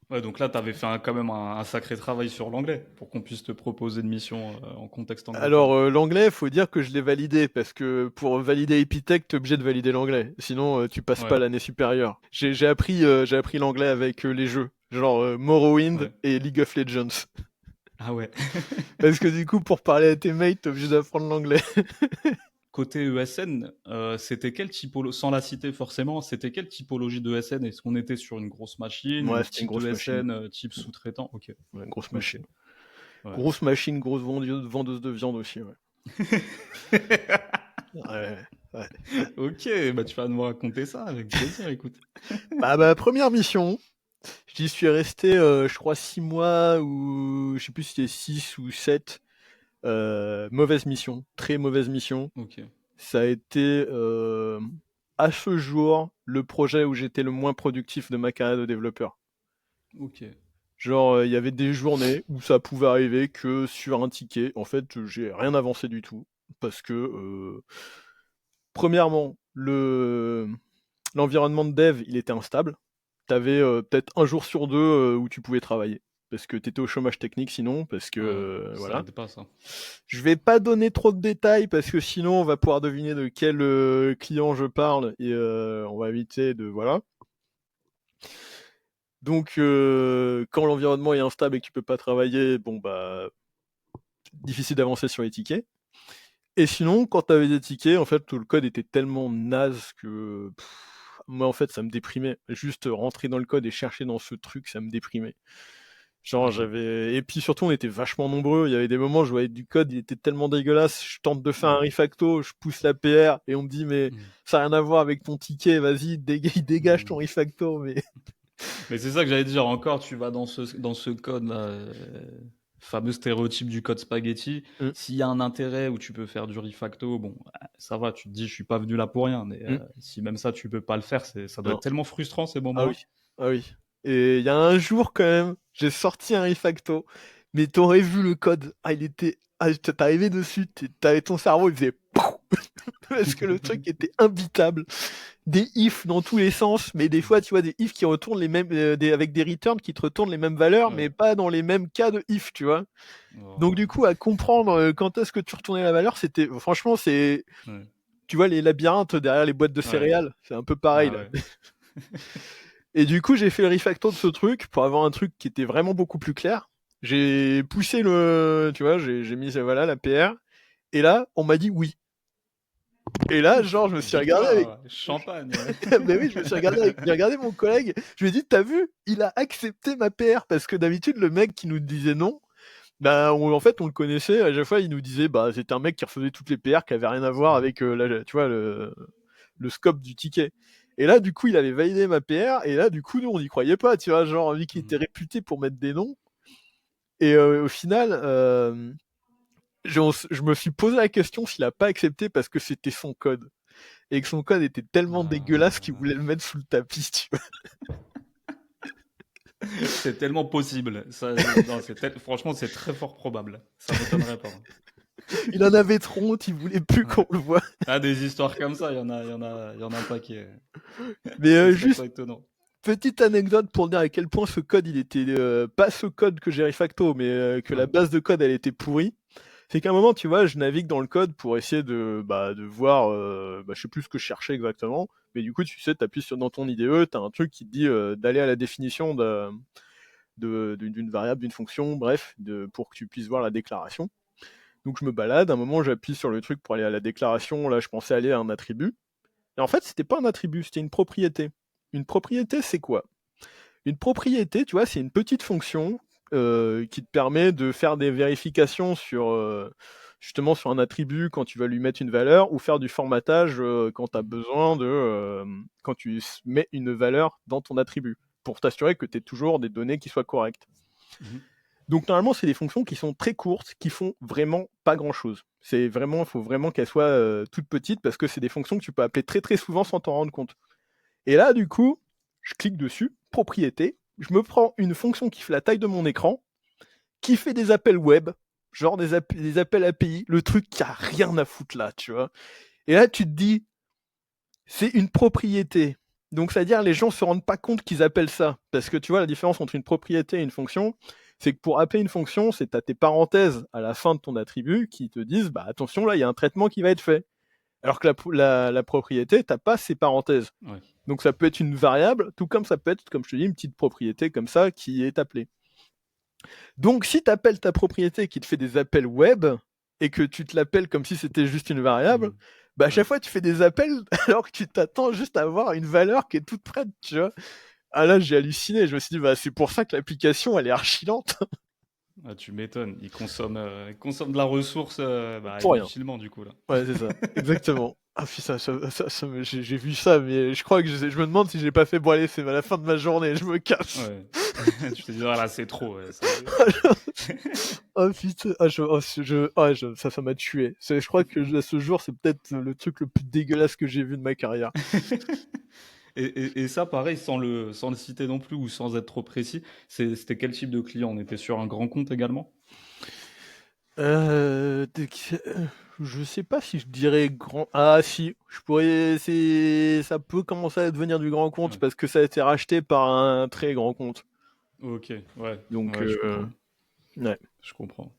Ouais, donc là, tu avais fait quand même un sacré travail sur l'anglais pour qu'on puisse te proposer une mission en contexte anglophone. Alors, l'anglais, faut dire que je l'ai validé, parce que pour valider Epitech, t'es obligé de valider l'anglais. Sinon, tu passes pas Ouais, l'année supérieure. J'ai appris l'anglais avec les jeux, genre Morrowind ouais. et League of Legends. Ah ouais. Parce que du coup, pour parler à tes mates, t'es obligé d'apprendre l'anglais. Côté ESN, c'était quelle typologie, sans la citer forcément, c'était quelle typologie de ESN? Est-ce qu'on était sur une grosse machine, Ouais, une c'était une petite grosse machine. ESN, type sous-traitant? Ok, Ouais, grosse ok, machine. ouais. Grosse machine, grosse vendeuse de viande aussi, ouais. Ouais, ouais, ouais. Ok, bah tu vas nous raconter ça avec plaisir, écoute. Bah, ma première mission, j'y suis resté, je crois, 6 mois, ou je sais plus si c'était 6 ou 7. Mauvaise mission, très mauvaise mission. Ok, Ça a été, à ce jour, le projet où j'étais le moins productif de ma carrière de développeur. ok. Genre, il y avait des journées où ça pouvait arriver que sur un ticket, en fait, j'ai rien avancé du tout. Parce que, premièrement, l'environnement de dev, il était instable. T'avais peut-être un jour sur deux où tu pouvais travailler. Parce que t'étais au chômage technique sinon, parce que, Ouais, ça voilà. aide pas ça. Je vais pas donner trop de détails parce que sinon on va pouvoir deviner de quel client je parle et on va éviter de voilà. Donc quand l'environnement est instable et que tu peux pas travailler, bon bah difficile d'avancer sur les tickets. Et sinon quand tu avais des tickets, en fait tout le code était tellement naze que moi en fait ça me déprimait. Juste rentrer dans le code et chercher dans ce truc, ça me déprimait. Genre Ok. j'avais et puis surtout on était vachement nombreux, il y avait des moments où je voyais du code, il était tellement dégueulasse, je tente de faire un Ouais. refacto, je pousse la PR et on me dit mais Mm. ça n'a rien à voir avec ton ticket, vas-y, dégage ton Mm. refacto mais Mais c'est ça que j'allais dire encore, tu vas dans ce code-là, fameux stéréotype du code spaghetti. S'il y a un intérêt où tu peux faire du refacto, bon, ça va, tu te dis, je suis pas venu là pour rien. Mais si même ça, tu peux pas le faire, ça doit non. être tellement frustrant ces Ah moments-là. oui. Ah oui. Et il y a un jour quand même, j'ai sorti un refacto, mais t'aurais vu le code. Ah, il était. Ah, t'arrivais dessus, t'avais ton cerveau, il faisait pouf parce que le truc était imbitable. Des ifs dans tous les sens, mais des fois, tu vois, des ifs qui retournent les mêmes, avec des returns qui te retournent les mêmes valeurs, Ouais. mais pas dans les mêmes cas de if, tu vois. Donc Oh, du coup, à comprendre quand est-ce que tu retournais la valeur, c'était, franchement, c'est, ouais. tu vois, les labyrinthes derrière les boîtes de Ouais. céréales, c'est un peu pareil Ah là. ouais. Et du coup, j'ai fait le refacto de ce truc pour avoir un truc qui était vraiment beaucoup plus clair. J'ai poussé le, tu vois, j'ai mis voilà la PR. Et là, on m'a dit oui. Et là, genre, je me suis regardé avec... Victoire, champagne. Mais oui, je me suis regardé j'ai regardé mon collègue, je lui ai dit, t'as vu, il a accepté ma PR, parce que d'habitude, le mec qui nous disait non, bah, en fait, on le connaissait, à chaque fois, il nous disait, bah, c'était un mec qui refaisait toutes les PR, qui avait rien à voir avec, tu vois, le scope du ticket. Et là, du coup, il avait validé ma PR, et là, du coup, nous, on n'y croyait pas, tu vois, genre, vu qu'il était réputé pour mettre des noms. Et au final, je me suis posé la question s'il a pas accepté parce que c'était son code. Et que son code était tellement dégueulasse qu'il voulait le mettre sous le tapis, tu vois. C'est tellement possible. Ça, non, franchement, c'est très fort probable. Ça m'étonnerait pas. Il en avait trop honte, il voulait plus Ouais. qu'on le voie. Ah, des histoires comme ça, il y en a un paquet. Mais Ce serait juste, pas étonnant. petite anecdote pour dire à quel point ce code, il était pas ce code que j'ai refacto, mais que la Ouais. base de code, elle était pourrie. C'est qu'à un moment, tu vois, je navigue dans le code pour essayer de voir, je sais plus ce que je cherchais exactement, mais du coup, tu sais, t'appuies dans ton IDE, t'as un truc qui te dit d'aller à la définition d'une variable, d'une fonction, bref, pour que tu puisses voir la déclaration. Donc je me balade, à un moment, j'appuie sur le truc pour aller à la déclaration, là, je pensais aller à un attribut. Et en fait, c'était pas un attribut, c'était une propriété. Une propriété, c'est quoi? Une propriété, tu vois, c'est une petite fonction qui te permet de faire des vérifications justement sur un attribut quand tu vas lui mettre une valeur ou faire du formatage quand tu as besoin quand tu mets une valeur dans ton attribut pour t'assurer que tu aies toujours des données qui soient correctes. Mhm. Donc normalement, c'est des fonctions qui sont très courtes, qui font vraiment pas grand-chose. Il faut vraiment qu'elles soient toutes petites parce que c'est des fonctions que tu peux appeler très très souvent sans t'en rendre compte. Et là, du coup, je clique dessus, propriété, je me prends une fonction qui fait la taille de mon écran, qui fait des appels web, genre des appels API, le truc qui a rien à foutre là, tu vois. Et là, tu te dis, c'est une propriété. Donc, c'est-à-dire, les gens se rendent pas compte qu'ils appellent ça. Parce que tu vois, la différence entre une propriété et une fonction, c'est que pour appeler une fonction, c'est t'as tes parenthèses à la fin de ton attribut qui te disent, bah attention, là, il y a un traitement qui va être fait. Alors que la propriété, t'as pas ces parenthèses. Ouais. Donc ça peut être une variable, tout comme ça peut être, comme je te dis, une petite propriété comme ça qui est appelée. Donc si tu appelles ta propriété qui te fait des appels web et que tu te l'appelles comme si c'était juste une variable, Mhm. bah à Ouais. chaque fois tu fais des appels alors que tu t'attends juste à avoir une valeur qui est toute prête, tu vois. Ah là j'ai halluciné, je me suis dit bah c'est pour ça que l'application elle est archi lente. Ah, tu m'étonnes. Il consomme de la ressource Pour rien. inutilement, du coup, là. Ouais c'est ça, exactement. Ah putain, j'ai vu ça, mais je crois que je me demande si j'ai pas fait bon allez c'est la fin de ma journée, je me casse. Ouais. Tu te dis, ah là, c'est trop. Ouais, Oh putain, ça m'a tué. Je crois que à ce jour, c'est peut-être le truc le plus dégueulasse que j'ai vu de ma carrière. Et ça, pareil, sans le citer non plus ou sans être trop précis, c'était quel type de client? On était sur un grand compte également? Euh, de- je sais pas si je dirais grand. Ah si, je pourrais. Ça peut commencer à devenir du grand compte Ouais. parce que ça a été racheté par un très grand compte. Ok, ouais, Donc ouais, je comprends. ouais. Je comprends.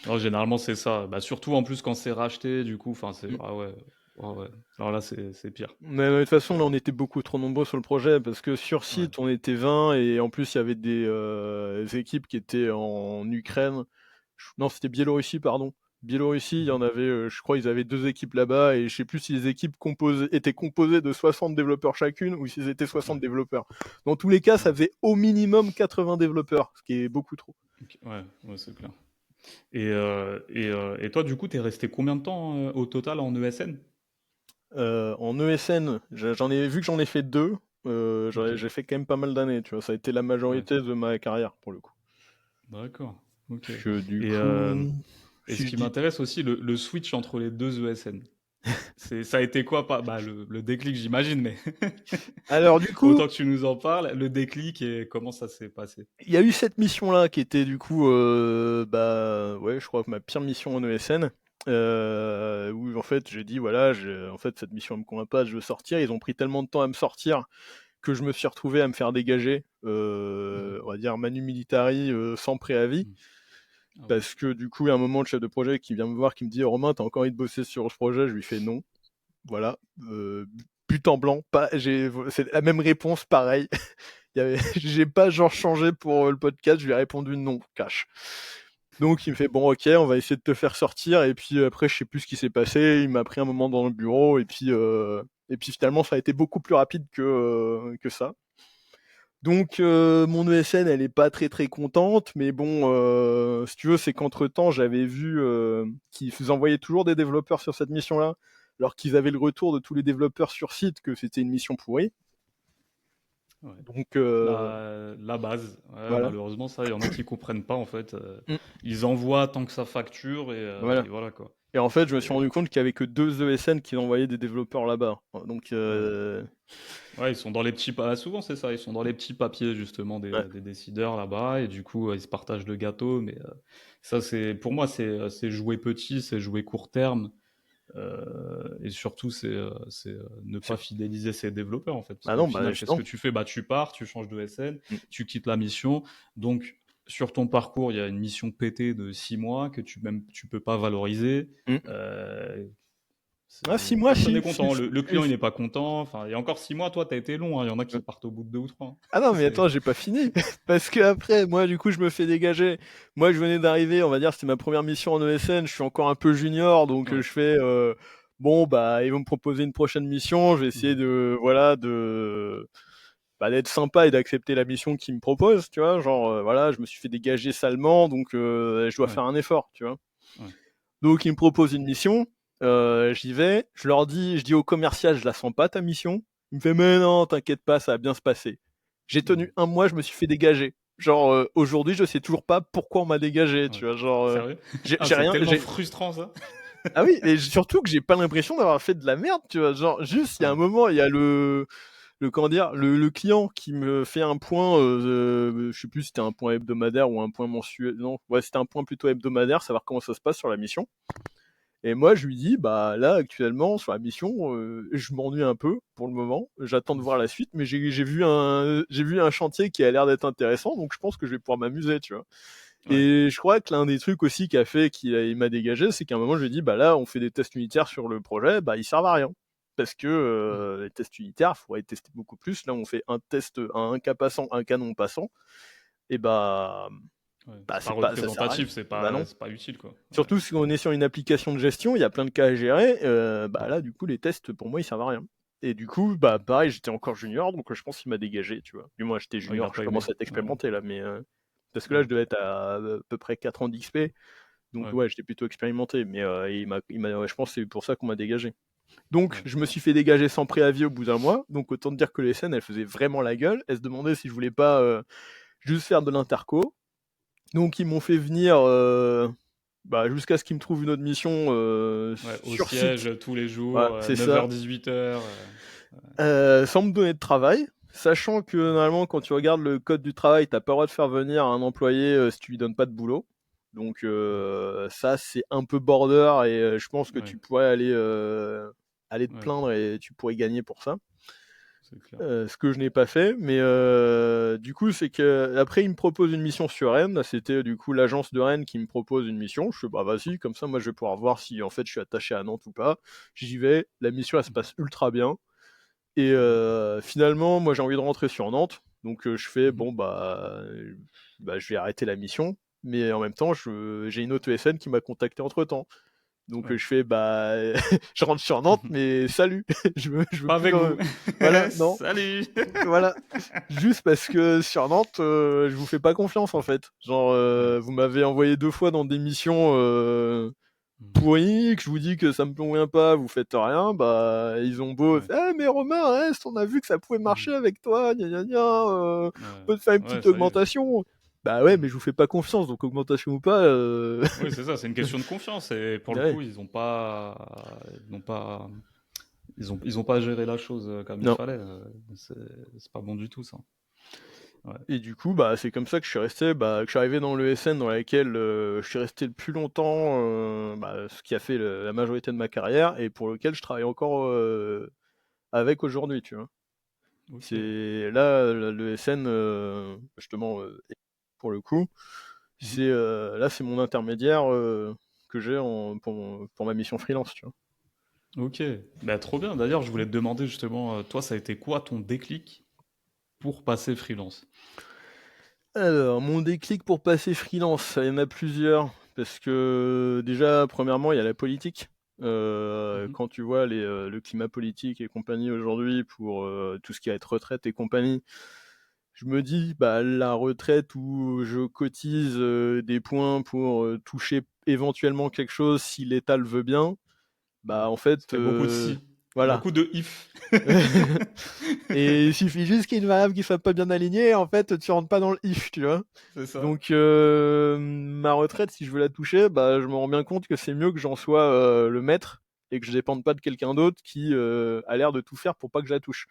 Non, généralement, c'est ça. Bah, surtout en plus quand c'est racheté, du coup, enfin, c'est. Mm. Ah ouais, ouais, ouais. Alors là, c'est pire. Mais de toute façon, là, on était beaucoup trop nombreux sur le projet parce que sur Ouais. site, on était 20 et en plus, il y avait des équipes qui étaient en Ukraine. Non, c'était Biélorussie, pardon. Biélorussie, il y Mhm. en avait, je crois, ils avaient 2 équipes là-bas et je sais plus si les équipes étaient composées de 60 développeurs chacune ou s'ils étaient 60 Ouais, développeurs. Dans tous les cas, ça ouais. faisait au minimum 80 développeurs, ce qui est beaucoup trop. Ok, ouais, ouais, c'est clair. Et toi, du coup, t'es resté combien de temps au total en ESN? En ESN, vu que j'en ai fait 2, Ok, j'ai fait quand même pas mal d'années, tu vois. Ça a été la ouais. majorité de ma carrière pour le coup. D'accord. Ok. Parce que du Et, coup, et si ce je qui dis. m'intéresse aussi, le switch entre les deux ESN. Ça a été quoi, bah, le déclic, j'imagine, mais Alors du coup, autant que tu nous en parles, le déclic et comment ça s'est passé. il y a eu cette mission-là qui était du coup, ouais, je crois que ma pire mission en ESN, où en fait j'ai dit voilà, en fait cette mission elle me convient pas, je veux sortir. Ils ont pris tellement de temps à me sortir que je me suis retrouvé à me faire dégager, Mhm. on va dire manu militari, sans préavis, Mhm. Ah ouais. parce que du coup il y a un moment le chef de projet qui vient me voir, qui me dit Romain, t'as encore envie de bosser sur ce projet? Je lui fais non, voilà, but en blanc, pas, c'est la même réponse, pareil. J'ai pas genre changé pour le podcast, je lui ai répondu non, cash. Donc il me fait bon ok, on va essayer de te faire sortir et puis après je sais plus ce qui s'est passé, il m'a pris un moment dans le bureau et puis finalement ça a été beaucoup plus rapide que ça. Donc mon ESN elle est pas très très contente, mais bon si tu veux c'est qu'entre temps j'avais vu qu'ils envoyaient toujours des développeurs sur cette mission-là, alors qu'ils avaient le retour de tous les développeurs sur site que c'était une mission pourrie. Ouais. Donc La base. Ouais, voilà. malheureusement, ça, il y en a qui comprennent pas en fait. Mm. Ils envoient tant que ça facture Voilà. et voilà quoi. Et en fait, je me suis Et, rendu compte qu'il y avait que 2 ESN qui envoyaient des développeurs là-bas. Donc ouais. Ouais, ils sont dans les petits souvent c'est ça, ils sont dans les petits papiers justement ouais. des décideurs là-bas et du coup ils se partagent le gâteau. Mais ça c'est pour moi c'est jouer petit, c'est jouer court terme. Et surtout, c'est ne pas C'est- fidéliser ses développeurs, en fait. Parce Bah qu'au non, bah final, qu'est-ce justement. que tu fais? Bah, tu pars, tu changes de SN, Mm. tu quittes la mission. Donc, sur ton parcours, il y a une mission pétée de 6 mois que tu peux pas valoriser. Mm. Euh, Ah, 6 mois, personne n'est si. content. Le client, il Si. n'est pas content. Enfin, il y a encore 6 mois, toi, tu as été long, hein. Il y en a qui partent au bout de 2 ou 3, hein. Ah non, mais C'est... attends, j'ai pas fini. Parce que après, moi, du coup, je me fais dégager. Moi, je venais d'arriver, on va dire, c'était ma première mission en ESN. Je suis encore un peu junior, donc Ouais. je fais, bon, bah, ils vont me proposer une prochaine mission. Je vais essayer Mhm. de, voilà, bah, d'être sympa et d'accepter la mission qu'ils me proposent, tu vois. Genre, voilà, je me suis fait dégager salement, donc je dois Ouais. faire un effort, tu vois. Ouais. Donc, ils me proposent une mission. J'y vais. Je dis au commercial, je la sens pas ta mission. Il me fait, mais non, t'inquiète pas, ça va bien se passer. J'ai Mhm. tenu un mois, je me suis fait dégager. Genre, aujourd'hui, je sais toujours pas pourquoi on m'a dégagé, Ouais. tu vois. Genre, Sérieux? Ah, j'ai c'est rien. tellement frustrant, ça. Ah oui, et surtout que j'ai pas l'impression d'avoir fait de la merde, tu vois. Genre, juste, il y a un Ouais. moment, il y a comment dire, le client qui me fait un point, je sais plus si c'était un point hebdomadaire ou un point mensuel. Non, ouais, c'était un point plutôt hebdomadaire, savoir comment ça se passe sur la mission. Et moi, je lui dis, bah là, actuellement, sur la mission, je m'ennuie un peu pour le moment. J'attends de voir la suite, mais j'ai vu un chantier qui a l'air d'être intéressant, donc je pense que je vais pouvoir m'amuser, tu vois. Ouais. Et je crois que l'un des trucs aussi qui a fait il m'a dégagé, c'est qu'à un moment, je lui ai dit, bah là, on fait des tests unitaires sur le projet, bah ils servent à rien. Parce que Mhm. les tests unitaires, il faudrait tester beaucoup plus. Là, on fait un test, un cas passant, un cas non passant. Et Ouais. bah C'est pas c'est pas, ça sert à rien. représentatif, Bah non. c'est pas utile, quoi. Ouais. Surtout si on est sur une application de gestion, il y a plein de cas à gérer. Bah là, du coup, les tests, pour moi, ils servent à rien. Et du coup, bah pareil, j'étais encore junior, donc je pense qu'il m'a dégagé, tu vois. Du moins, j'étais Ouais, il a junior, je pas aimé. commence à être Ouais. expérimenté là, mais parce que là, Ouais. je devais être à peu près 4 ans d'XP, donc Ouais. ouais, j'étais plutôt expérimenté, mais ouais, je pense que c'est pour ça qu'on m'a dégagé. Donc, Ouais. je me suis fait dégager sans préavis au bout d'un mois, donc autant te dire que les scènes, elles faisaient vraiment la gueule. Elles se demandaient si je voulais pas juste faire de l'interco. Donc, ils m'ont fait venir bah, jusqu'à ce qu'ils me trouvent une autre mission Ouais, au sur site. siège tous les Voilà, jours, c'est ça. 9h, 18h. Sans me donner de travail. Sachant que normalement, quand tu regardes le code du travail, t'as pas le droit de faire venir un employé si tu lui donnes pas de boulot. Donc ça, c'est un peu border et je pense que Ouais, tu pourrais aller te ouais, plaindre et tu pourrais gagner pour ça. c'est clair. Ce que je n'ai pas fait, mais du coup, c'est que après, il me propose une mission sur Rennes. C'était du coup l'agence de Rennes qui me propose une mission. Je fais bah vas-y, comme ça, moi, je vais pouvoir voir si en fait je suis attaché à Nantes ou pas. J'y vais. La mission, elle se passe ultra bien. Et Ouais. finalement, moi, j'ai envie de rentrer sur Nantes. Donc, je fais Mhm. bon bah, je vais arrêter la mission. Mais en même temps, j'ai une autre ESN qui m'a contacté entre temps. Donc Ouais. je fais bah je rentre sur Nantes, mais salut, je veux Pas plus avec vous. voilà, non, Salut. voilà, juste parce que sur Nantes, je vous fais pas confiance en fait. Genre, Ouais. vous m'avez envoyé 2 fois dans des missions Mhm. pourries, que je vous dis que ça me convient pas, vous faites rien, bah ils ont beau, Ouais. eh mais Romain, reste, on a vu que ça pouvait Mhm. marcher avec toi, gna gna gna, on Ouais. peut te faire une Ouais, petite ça y est. augmentation. Bah ouais, mais Mhm. je vous fais pas confiance, donc augmentation ou pas, Oui, c'est ça, c'est une question de confiance. Et pour le ouais, coup, ils ont pas géré la chose comme il non. fallait. C'est c'est pas bon du tout, ça. Ouais. Et du coup, bah, c'est comme ça que je suis resté, bah, que je suis arrivé dans l'ESN dans laquelle je suis resté le plus longtemps, bah, ce qui a fait la majorité de ma carrière et pour lequel je travaille encore avec aujourd'hui, tu vois. Ok. C'est là, l'ESN, justement, pour le coup, Mhm. là, c'est mon intermédiaire que j'ai pour ma mission freelance, tu vois. Ok. Bah, trop bien. D'ailleurs, je voulais te demander justement, toi, ça a été quoi ton déclic pour passer freelance? Alors, mon déclic pour passer freelance, il y en a plusieurs. Parce que déjà, premièrement, il y a la politique. Mmh. Quand tu vois le climat politique et compagnie aujourd'hui pour tout ce qui va être retraite et compagnie, je me dis, bah, la retraite où je cotise des points pour toucher éventuellement quelque chose si l'État le veut bien, Ouais. bah en Ça fait, fait beaucoup de si, voilà. beaucoup de if. Et il suffit juste qu'il y ait une variable qui soit pas bien alignée, en fait, tu rentres pas dans le if, tu vois. C'est ça. Donc ma retraite, si je veux la toucher, bah je me rends bien compte que c'est mieux que j'en sois le maître et que je dépende pas de quelqu'un d'autre qui a l'air de tout faire pour pas que je la touche.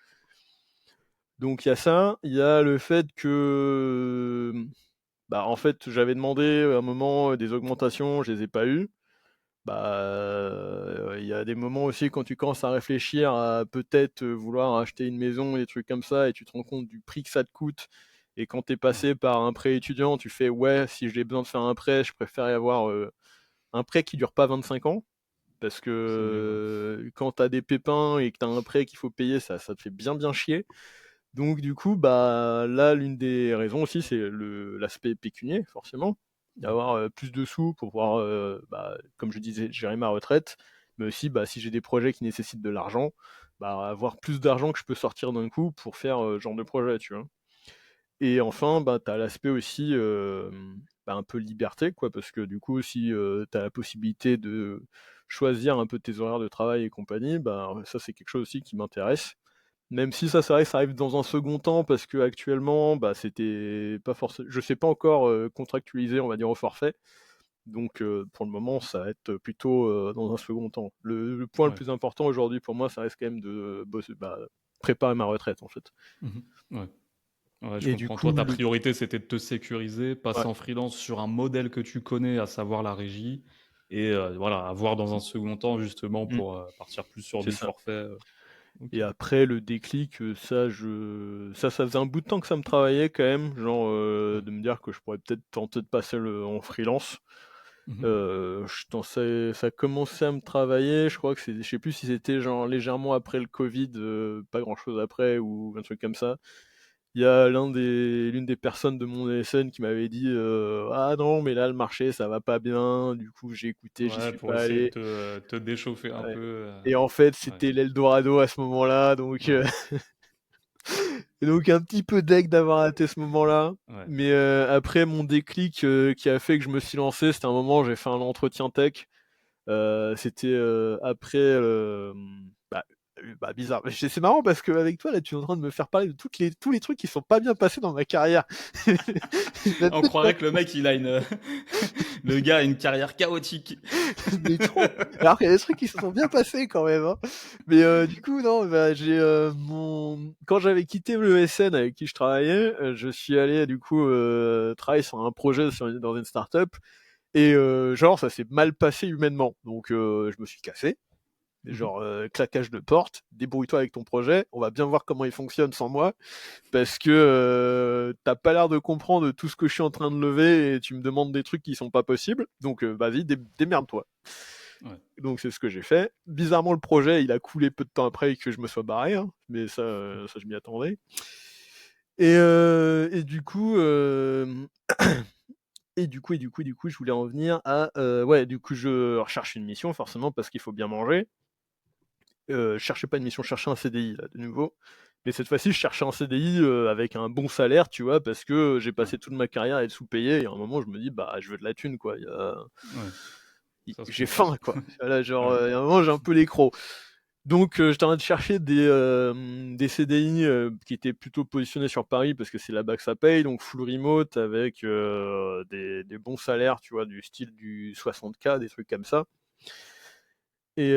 Donc il y a ça, il y a le fait que bah en fait j'avais demandé à un moment des augmentations, je les ai pas eues. Bah, il y a des moments aussi quand tu commences à réfléchir à peut-être vouloir acheter une maison, des trucs comme ça, et tu te rends compte du prix que ça te coûte. Et quand tu es Ouais, passé par un prêt étudiant, tu fais ouais, si j'ai besoin de faire un prêt, je préfère y avoir un prêt qui dure pas 25 ans. Parce que c'est mieux, ouais. quand tu as des pépins et que tu as un prêt qu'il faut payer, ça te fait bien bien chier. Donc du coup, bah là, l'une des raisons aussi, c'est l'aspect pécunier, forcément. Mmh. D'avoir plus de sous pour pouvoir, bah, comme je disais, gérer ma retraite, mais aussi, bah, si j'ai des projets qui nécessitent de l'argent, bah, avoir plus d'argent que je peux sortir d'un coup pour faire ce genre de projet, tu vois. Et enfin, bah, tu as l'aspect aussi bah, un peu liberté, quoi, parce que du coup, si tu as la possibilité de choisir un peu tes horaires de travail et compagnie, bah, ça c'est quelque chose aussi qui m'intéresse. Même si ça, c'est vrai que ça arrive dans un second temps parce que actuellement, bah, c'était pas forcément, je sais pas encore contractualiser, on va dire au forfait. Donc pour le moment, ça va être plutôt dans un second temps. Le point le Ouais. plus important aujourd'hui pour moi, ça reste quand même de bosser, bah, préparer ma retraite en fait. Mmh. Ouais. Ouais, je Et du comprends. coup, Toi, ta priorité, c'était de te sécuriser, passer ouais. en freelance sur un modèle que tu connais, à savoir la régie et voilà, avoir dans un second temps justement Mm, pour, partir plus sur c'est du ça. forfait, OK. Et après le déclic, ça faisait un bout de temps que ça me travaillait quand même, genre Ouais. de me dire que je pourrais peut-être tenter de passer en freelance. Mmh. Ça a commencé à me travailler, je crois que je sais plus si c'était genre légèrement après le Covid, pas grand-chose après ou un truc comme ça. Il y a l'une des personnes de mon ESN qui m'avait dit «Ah non, mais là le marché ça va pas bien». Du coup, j'ai écouté, j'y Ouais, suis pour pas essayer de allé. te déchauffer un Ouais. peu, Et en fait, ouais, c'était l'Eldorado à ce moment-là, donc ouais, et donc un petit peu deg d'avoir raté ce moment-là. ouais. Mais après mon déclic qui a fait que je me suis lancé, c'était un moment où j'ai fait un entretien tech. C'était après, bah, bah, bizarre. C'est marrant parce qu'avec toi, là, tu es en train de me faire parler de tous les trucs qui sont pas bien passés dans ma carrière. On croirait que le mec, il a une, le gars a une carrière chaotique. Mais trop. Alors qu'il y a des trucs qui se sont bien passés quand même, hein. Mais du coup, non, bah, quand j'avais quitté le SN avec qui je travaillais, je suis allé du coup travailler sur un projet dans une startup. Et genre, ça s'est mal passé humainement. Donc je me suis cassé. Mmh. Genre claquage de porte, débrouille-toi avec ton projet, on va bien voir comment il fonctionne sans moi, parce que t'as pas l'air de comprendre tout ce que je suis en train de lever et tu me demandes des trucs qui sont pas possibles, donc vas-y, démerde-toi. Ouais. Donc c'est ce que j'ai fait. Bizarrement, le projet, il a coulé peu de temps après que je me sois barré, hein, mais ça je m'y attendais. Et du coup, je voulais en venir à, ouais, du coup, je recherche une mission forcément parce qu'il faut bien manger. Je cherchais pas une mission, je cherchais un CDI là, de nouveau. Mais cette fois-ci, je cherchais un CDI avec un bon salaire, tu vois, parce que j'ai Ouais. passé toute ma carrière à être sous-payé. Et à un moment, je me dis, bah, je veux de la thune, quoi. Ouais. Ça se J'ai comprend. faim, quoi. Là, genre, Ouais. il y a un moment, j'ai un peu les crocs. Donc, j'étais en train de chercher des CDI qui étaient plutôt positionnés sur Paris parce que c'est là-bas que ça paye. Donc, full remote avec des bons salaires, tu vois, du style du 60K, des trucs comme ça. Et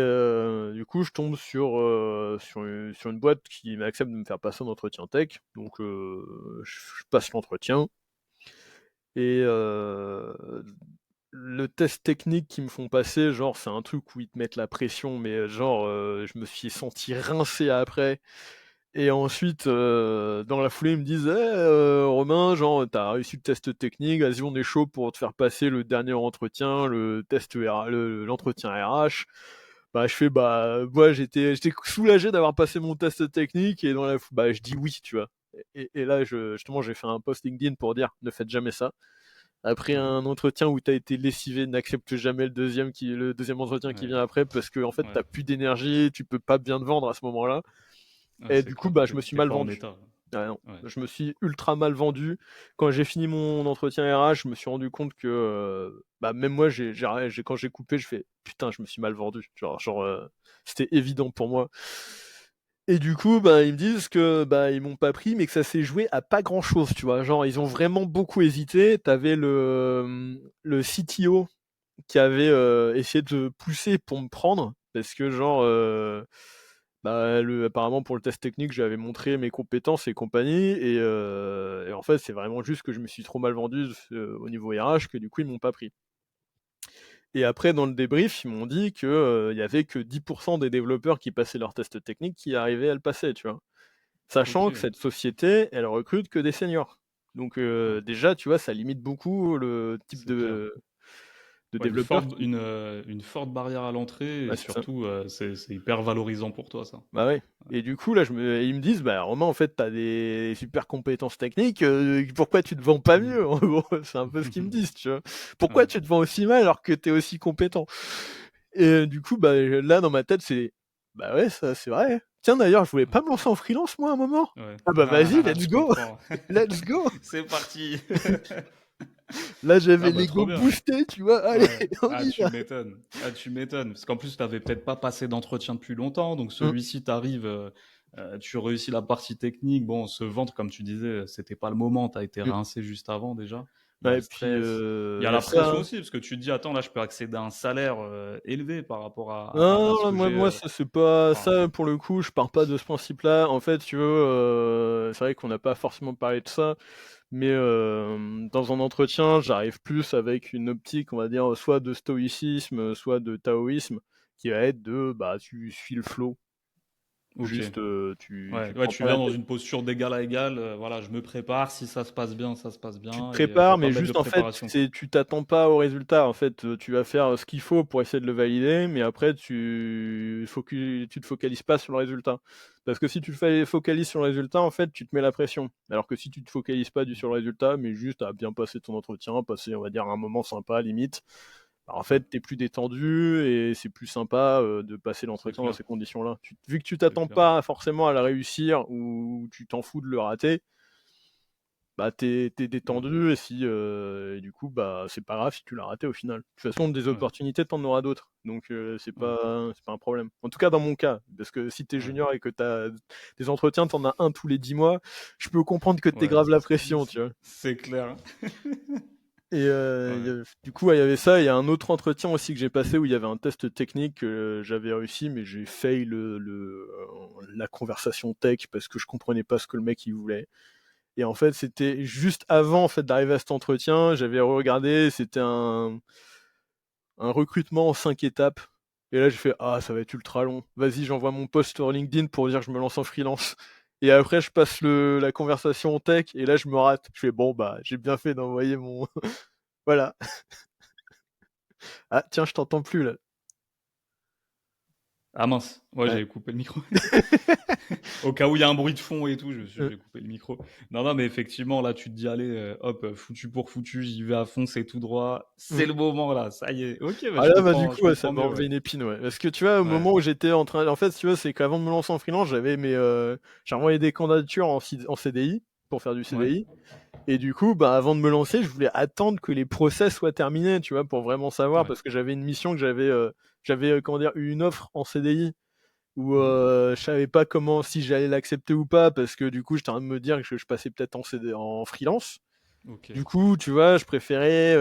du coup, je tombe sur une boîte qui m'accepte de me faire passer un entretien tech. Donc, je passe l'entretien et le test technique qu'ils me font passer, genre, c'est un truc où ils te mettent la pression, mais genre, je me suis senti rincé après. Et ensuite, dans la foulée, ils me disent: «Eh, Romain, genre, tu réussi le test technique, vas-y, on est chaud pour te faire passer le dernier entretien, le test RH, l'entretien RH». Bah, je fais: «Bah, moi, j'étais soulagé d'avoir passé mon test technique» et dans la fou bah, je dis: «Oui», tu vois? et là, justement, j'ai fait un post LinkedIn pour dire ne faites jamais ça. Après Ouais, un entretien où tu as été lessivé, n'accepte jamais le deuxième entretien qui ouais, vient après parce que en fait, ouais, t'as plus d'énergie, tu peux pas bien te vendre à ce moment-là. ouais, Et c'est du coup, clair. bah, je me suis T'es mal pas en vendu. état. Ah non, Ouais, je me suis ultra mal vendu. Quand j'ai fini mon entretien RH, je me suis rendu compte que bah, même moi, quand j'ai coupé, je fais putain, je me suis mal vendu. C'était évident pour moi. Et du coup, bah, ils me disent que bah, ils m'ont pas pris, mais que ça s'est joué à pas grand chose, tu vois. Genre, ils ont vraiment beaucoup hésité. T'avais le CTO qui avait essayé de pousser pour me prendre, parce que genre, bah, apparemment pour le test technique, j'avais montré mes compétences et compagnie, et en fait, c'est vraiment juste que je me suis trop mal vendu au niveau RH que du coup, ils m'ont pas pris. Et après, dans le débrief, ils m'ont dit que il y avait que 10% des développeurs qui passaient leur test technique qui arrivaient à le passer, tu vois. ok, Sachant que cette société, elle recrute que des seniors. Donc ouais, déjà, tu vois, ça limite beaucoup le type c'est clair. de Ouais, développeurs qui... une forte barrière à l'entrée et Ouais, c'est ça. surtout, c'est hyper valorisant pour toi, ça. Bah ouais. Ouais. Et du coup, là, ils me disent, bah, Romain, en fait, t'as des super compétences techniques, pourquoi tu te vends pas Mm. mieux? En gros, c'est un peu ce qu'ils me disent, tu vois. Pourquoi Ouais, tu te vends aussi mal alors que t'es aussi compétent? Et du coup, bah, là, dans ma tête, c'est, bah ouais, ça, c'est vrai. Tiens, d'ailleurs, je voulais ouais, pas me lancer en freelance, moi, à un moment. ouais. Ah bah vas-y, Je let's go! comprends. Let's go! C'est parti. Là, Ah j'avais bah trop l'ego bien. boosté, tu vois. Allez, Ouais. on Ah y tu va. m'étonnes. Ah tu m'étonnes. Parce qu'en plus, tu avais peut-être pas passé d'entretien depuis longtemps, donc Hum, celui-ci t'arrive, tu réussis la partie technique. Bon, se vendre, comme tu disais, c'était pas le moment. Tu as été hum. rincé juste avant déjà. Il y a Ouais, le et puis, stress. Il y a y a la ça, pression hein. aussi, parce que tu te dis, attends, là, je peux accéder à un salaire élevé par rapport à Non, ce non, que moi, j'ai. moi, ça c'est pas Enfin, ça pour le coup. Je pars pas de ce principe-là. En fait, tu veux, c'est vrai qu'on n'a pas forcément parlé de ça, mais dans un entretien, j'arrive plus avec une optique, on va dire, soit de stoïcisme, soit de taoïsme, qui va être de, bah, tu suis le flow. ok. Juste, tu Ouais, te ouais, prends tu pas la viens dans tête. une posture d'égal à égal. Voilà, je me prépare. Si ça se passe bien, ça se passe Tu te bien. Et je prépares, vais pas mais mettre de juste en fait, préparation, quoi. tu t'attends pas au résultat. En fait, tu vas faire ce qu'il faut pour essayer de le valider, mais après tu te focalises pas sur le résultat. Parce que si tu te focalises sur le résultat, en fait, tu te mets la pression. Alors que si tu te focalises pas sur le résultat, mais juste à bien passer ton entretien, passer, on va dire, un moment sympa, limite, bah, en Ouais, fait, tu es plus détendu et c'est plus sympa, de passer c'est l'entretien dans clair. ces conditions-là. Vu que tu C'est t'attends clair. pas forcément à la réussir ou tu t'en fous de le rater, bah, t'es Ouais, détendu et si et du coup, bah, c'est pas grave si tu l'as raté au final. De toute façon, des ouais, opportunités, t'en auras d'autres, donc ouais, c'est pas un problème. En tout cas, dans mon cas, parce que si t'es ouais. junior et que t'as des entretiens, t'en as un tous les 10 mois, je peux comprendre que t'aies Ouais, grave la pression, tu vois? c'est clair. Et Ouais, du coup, ouais, il y avait ça. Il y a un autre entretien aussi que j'ai passé où il y avait un test technique que j'avais réussi, mais j'ai fail la conversation tech parce que je comprenais pas ce que le mec il voulait. Et en fait, c'était juste avant en fait d'arriver à cet entretien, j'avais regardé, c'était un recrutement en 5 étapes. Et là, j'ai fait ah, ça va être ultra long. Vas-y, j'envoie mon post sur LinkedIn pour dire que je me lance en freelance. Et après, je passe la conversation en tech et là, je me rate. Je fais bon bah, j'ai bien fait d'envoyer mon voilà. Ah tiens, je t'entends plus là. ah mince, ouais, Ouais. j'avais coupé le micro. Au cas où il y a un bruit de fond et tout, j'ai coupé le micro. Non, non, mais effectivement, là, tu te dis, allez, hop, foutu pour foutu, j'y vais à fond, c'est tout droit. Mm. C'est le moment, là, ça y est. Ok, bah, Ah là, bah, du je coup, ouais, ça comprends m'a mieux, enlevé ouais. une épine, ouais. Parce que tu vois, au Ouais, moment où j'étais en train, en fait, si tu vois, c'est qu'avant de me lancer en freelance, j'ai envoyé des candidatures en CDI pour faire du ouais, CDI. Et du coup, bah, avant de me lancer, je voulais attendre que les process soient terminés, tu vois, pour vraiment savoir, ouais. parce que j'avais une mission que comment dire, eu une offre en CDI où Mhm. je savais pas comment, si j'allais l'accepter ou pas, parce que du coup, j'étais en train de me dire que je passais peut-être en freelance. Ok. Du coup, tu vois, je préférais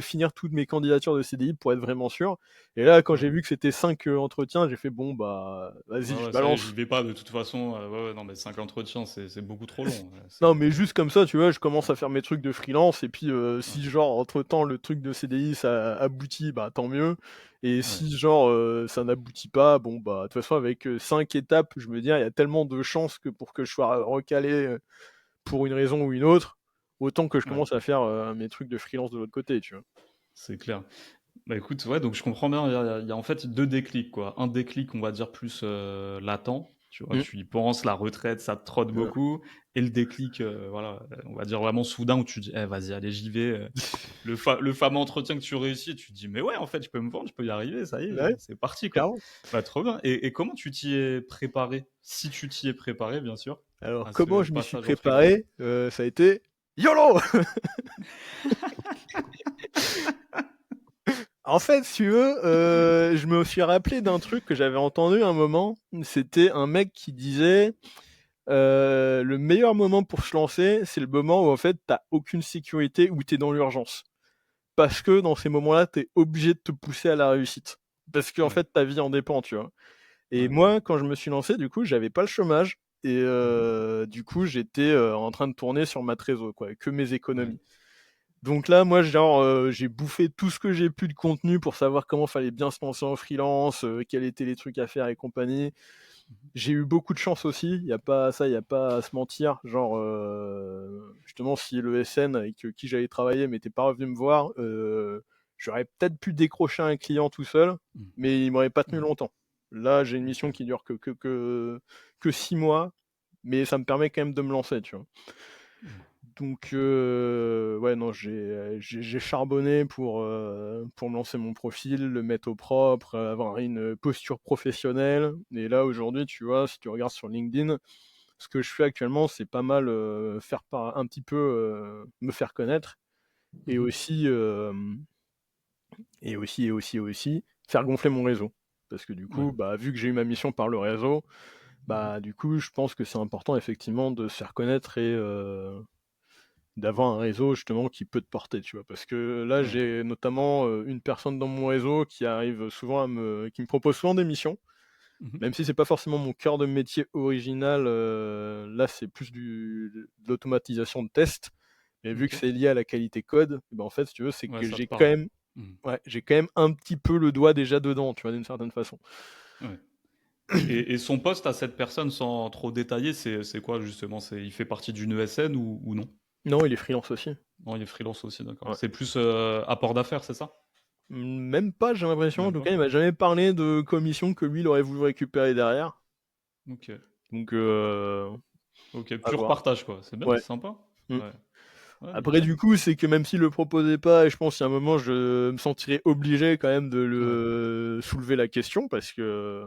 finir toutes mes candidatures de CDI pour être vraiment sûr. Et là, quand Ouais. j'ai vu que c'était 5 entretiens, j'ai fait bon, bah, vas-y, Ouais, je ouais, ça y est, j'y balance. vais pas de toute façon. Ouais, ouais, non, mais 5 entretiens, c'est beaucoup trop long. Ouais, Non, mais juste comme ça, tu vois, je commence à faire mes trucs de freelance. Et puis, ouais, si genre, entre-temps, le truc de CDI, ça aboutit, bah, tant mieux. Et ouais, si genre, ça n'aboutit pas, bon, bah, de toute façon, avec 5 étapes, je me dis, il y a tellement de chances que pour que je sois recalé pour une raison ou une autre, autant que je ouais, commence à faire mes trucs de freelance de l'autre côté, tu vois. c'est clair. Bah écoute, ouais, donc je comprends bien. Il y a en fait deux déclics, quoi. Un déclic, on va dire, plus latent, Tu vois, Mmh. tu y penses, la retraite, ça te trotte Heu, beaucoup et le déclic, voilà, on va dire vraiment soudain où tu dis: «Eh vas-y, allez, j'y vais», le fameux entretien que tu réussis, tu te dis: «Mais ouais, en fait, je peux me vendre, je peux y arriver, ça y est, ouais, c'est parti, quoi». clairement. Bah, trop bien et comment tu t'y es préparé? Si tu t'y es préparé, bien sûr, Alors à comment ce je m'y suis passage en freelance? préparé? Ça a été YOLO! En fait, si tu veux, je me suis rappelé d'un truc que j'avais entendu un moment. C'était un mec qui disait, «Le meilleur moment pour se lancer, c'est le moment où en fait tu aucune sécurité, où tu dans l'urgence. Parce que dans ces moments-là, tu es obligé de te pousser à la réussite. Parce qu'en Ouais, fait ta vie en dépend», tu vois? Et ouais, ouais. moi, quand je me suis lancé, du coup, j'avais pas le chômage et Mmh. du coup, j'étais, en train de tourner sur ma trésor, quoi, que mes Ouais. économies. Donc là, moi, genre, j'ai bouffé tout ce que j'ai pu de contenu pour savoir comment fallait bien se lancer en freelance, quels étaient les trucs à faire et compagnie. Mmh. J'ai eu beaucoup de chance aussi, il y a pas à se mentir. Genre, justement, si le SN avec qui j'avais travaillé m'était pas revenu me voir, j'aurais peut-être pu décrocher un client tout seul, Mmh. mais il m'aurait pas tenu Ouais. longtemps. Là, j'ai une mission OK. qui dure que 6 mois, mais ça me permet quand même de me lancer, tu vois? Mmh. Donc ouais, non, j'ai charbonné pour me lancer mon profil, le mettre au propre, avoir une posture professionnelle et là, aujourd'hui, tu vois, si tu regardes sur LinkedIn, ce que je fais actuellement, c'est pas mal, faire par un petit peu, me faire connaître et Mmh. aussi, et aussi faire gonfler mon réseau. Parce que du Ouais. coup, bah, vu que j'ai eu ma mission par le réseau, Mmh. bah, du coup, je pense que c'est important effectivement de se faire connaître et d'avoir un réseau justement qui peut te porter, tu vois? Parce que là, Ouais. j'ai notamment, une personne dans mon réseau qui me propose souvent des missions, Mmh. même si c'est pas forcément mon cœur de métier original, là, c'est plus de l'automatisation de tests. Mais vu que OK. c'est lié à la qualité code, bah, en fait, si tu veux, c'est Ouais, que ça te parle. Mmh. j'ai quand même un petit peu le doigt déjà dedans, tu vois? D'une certaine façon. Ouais. Et son poste à cette personne, sans trop détailler, c'est quoi justement? Il fait partie d'une ESN ou non? Non, il est freelance aussi. Non, il est freelance aussi, d'accord. Ouais. C'est plus, apport d'affaires, c'est ça? Même pas, j'ai l'impression, en Même tout pas? cas, il m'a jamais parlé de commission que lui, il aurait voulu récupérer derrière. OK. Donc OK, à pur voir. partage quoi, c'est bien, Ouais. c'est sympa. Mmh. Ouais. Ouais, Après nickel. du coup, c'est que même s'il le proposait pas et je pense qu'à un moment je me sentirais obligé quand même de Ouais. le soulever la question parce que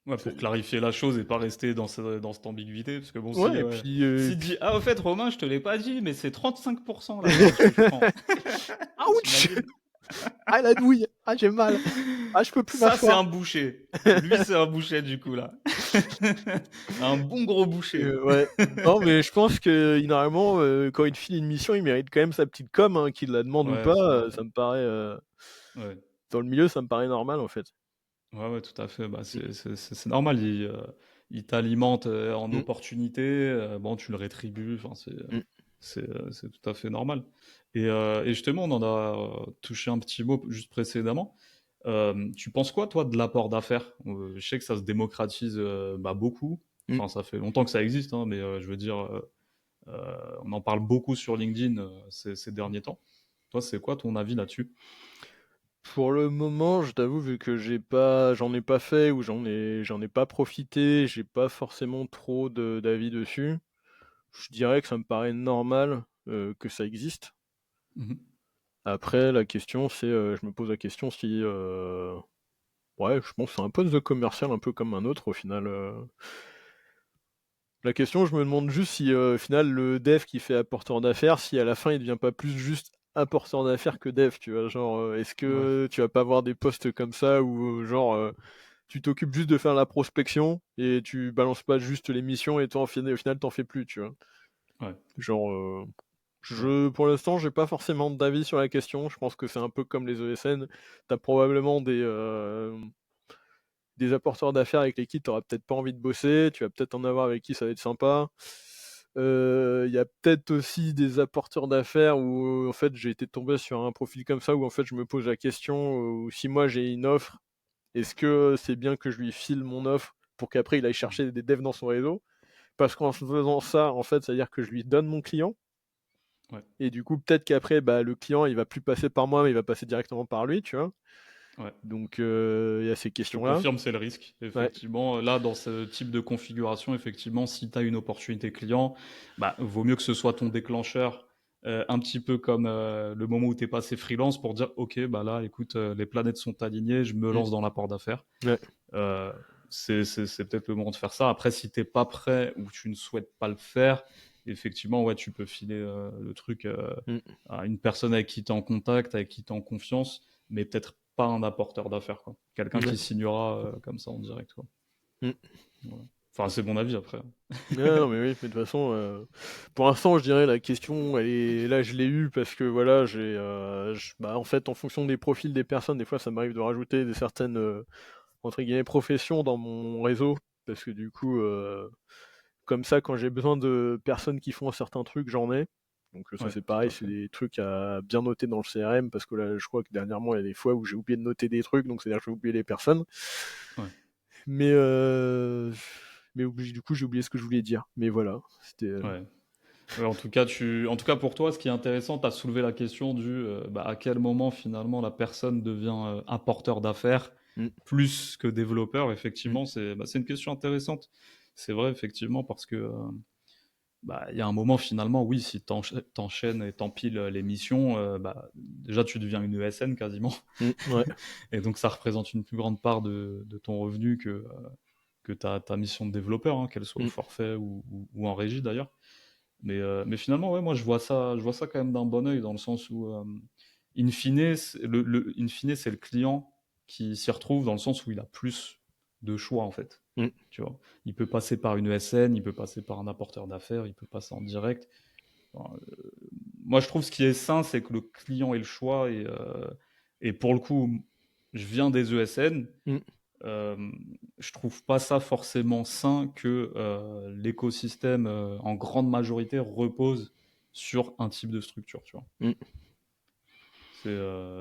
Ouais, c'est pour clarifier la chose et pas rester dans cette ambiguïté, parce que bon, si, ouais et s'il dit: puis «Ah, au fait, Romain, je te l'ai pas dit, mais c'est 35 la marge que je prends». ouch! Tu Ah la douille! Ah j'ai mal! Ah je peux plus Ça, c'est m'asseoir. un boucher. Lui, c'est un boucher, du coup, là. Un bon gros boucher. Ouais. Non mais je pense que normalement, quand il te file une mission, il mérite quand même sa petite com, hein, qu'il la demande ou Ouais, c'est pas, vrai. ça me paraît, Ouais. dans le milieu, ça me paraît normal en fait. Ouais, ouais, tout à fait. Bah, Mmh. c'est normal. Il t'alimente, en Mmh. opportunités, bon, tu le rétribues, enfin, Mmh. c'est tout à fait normal et justement, on en a, touché un petit mot juste précédemment. Tu penses quoi, toi, de l'apport d'affaires? Je sais que ça se démocratise, bah, beaucoup. Mmh. Enfin, ça fait longtemps que ça existe, hein, mais je veux dire, on en parle beaucoup sur LinkedIn, ces derniers temps. Toi, c'est quoi ton avis là-dessus? Pour le moment, je t'avoue, vu que j'en ai pas fait ou j'en ai pas profité, j'ai pas forcément trop d'avis dessus. Je dirais que ça me paraît normal, que ça existe. Mmh. Après la question c'est, je me pose la question si, ouais, je pense que c'est un poste de commercial un peu comme un autre au final, La question, je me demande juste si, au final, le dev qui fait apporteur d'affaires, si à la fin, il devient pas plus juste apporteur d'affaires que dev, tu vois? Genre, est-ce Ouais. que tu vas pas avoir des postes comme ça où, genre, tu t'occupes juste de faire la prospection et tu balances pas juste les missions et toi, au final, tu fais plus, tu vois? Ouais. Genre, Ouais. pour l'instant, j'ai pas forcément d'avis sur la question. Je pense que c'est un peu comme les ESN. Tu as probablement des apporteurs d'affaires avec lesquels tu auras peut-être pas envie de bosser, tu vas peut-être en avoir avec qui ça va être sympa. Il y a peut-être aussi des apporteurs d'affaires où, en fait, j'ai été tombé sur un profil comme ça où, en fait, je me pose la question, où si moi j'ai une offre, est-ce que c'est bien que je lui file mon offre pour qu'après il aille Mmh. chercher des devs dans son réseau? Parce qu'en faisant ça, en fait, ça veut dire que je lui donne mon client Ouais. et du coup, peut-être qu'après, bah, le client, il va plus passer par moi, mais il va passer directement par lui, tu vois? Ouais. Donc il y a ces Je te questions-là. confirme, c'est le risque. Ouais. Effectivement, là, dans ce type de configuration, effectivement, si tu as une opportunité client, bah, vaut mieux que ce soit ton déclencheur, un petit peu comme le moment où tu es passé freelance pour dire, OK, bah là, écoute, les planètes sont alignées, je me Mm. lance dans l'apport d'affaires. Ouais. Euh, c'est peut-être le moment de faire ça. Après, si t'es pas prêt ou tu ne souhaites pas le faire, effectivement, ouais, tu peux filer le truc Mm. à une personne avec qui tu es en contact, avec qui tu es en confiance, mais peut-être pas un apporteur d'affaires, quoi. Quelqu'un Ouais. qui signera comme ça en direct, quoi. Mm. Voilà. Enfin, c'est mon avis après. Ouais, non, mais oui, mais de toute façon, pour l'instant, je dirais la question, elle est là, je l'ai eue parce que voilà, bah, en fait, en fonction des profils des personnes, des fois, ça m'arrive de rajouter des certaines entre guillemets professions dans mon réseau parce que du coup, comme ça, quand j'ai besoin de personnes qui font certains trucs, j'en ai. Donc ça Ouais, c'est tout pareil, à c'est fait. des trucs à bien noter dans le CRM parce que là, je crois que dernièrement, il y a des fois où j'ai oublié de noter des trucs, donc c'est-à-dire que j'ai oublié les personnes. Ouais. Mais du coup, j'ai oublié ce que je voulais dire. Mais voilà, c'était. Ouais. Ouais, en tout cas pour toi, ce qui est intéressant, tu as soulevé la question du bah, à quel moment finalement la personne devient apporteur d'affaires Mm, plus que développeur. mm, Effectivement, c'est une question intéressante. C'est vrai, effectivement, parce que bah, il y a un moment finalement, oui, si t'enchaînes et t'empiles les missions, bah, déjà tu deviens une ESN quasiment, ouais. et donc ça représente une plus grande part de ton revenu que ta mission de développeur, hein, qu'elle soit au Mm, forfait ou en régie d'ailleurs. Mais finalement, ouais, moi je vois ça quand même d'un bon œil dans le sens où, in fine, c'est le client qui s'y retrouve dans le sens où il a plus de choix en fait. mm, Tu vois, il peut passer par une ESN, il peut passer par un apporteur d'affaires, il peut passer en direct. Enfin, moi, je trouve ce qui est sain, c'est que le client ait le choix et pour le coup, je viens des ESN. mm, Euh, je trouve pas ça forcément sain que l'écosystème en grande majorité repose sur un type de structure, tu vois. mm,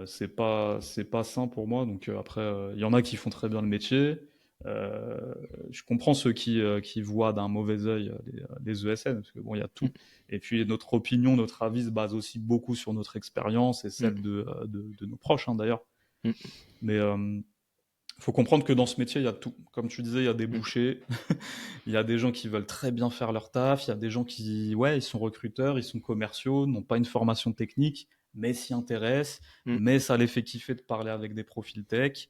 C'est pas sain pour moi. Donc après, il y en a qui font très bien le métier. Je comprends ceux qui voient d'un mauvais œil les ESN, parce que bon, il y a mm, tout. Et puis notre opinion, notre avis se base aussi beaucoup sur notre expérience et mm, celle de nos proches, hein, d'ailleurs. mm, Mais faut comprendre que dans ce métier, il y a tout. Comme tu disais, il y a des mm, bouchers, il y a des gens qui veulent très bien faire leur taf, il y a des gens qui, ouais, ils sont recruteurs, ils sont commerciaux, n'ont pas une formation technique, mais s'y intéressent, mm. mais ça les fait kiffer de parler avec des profils tech.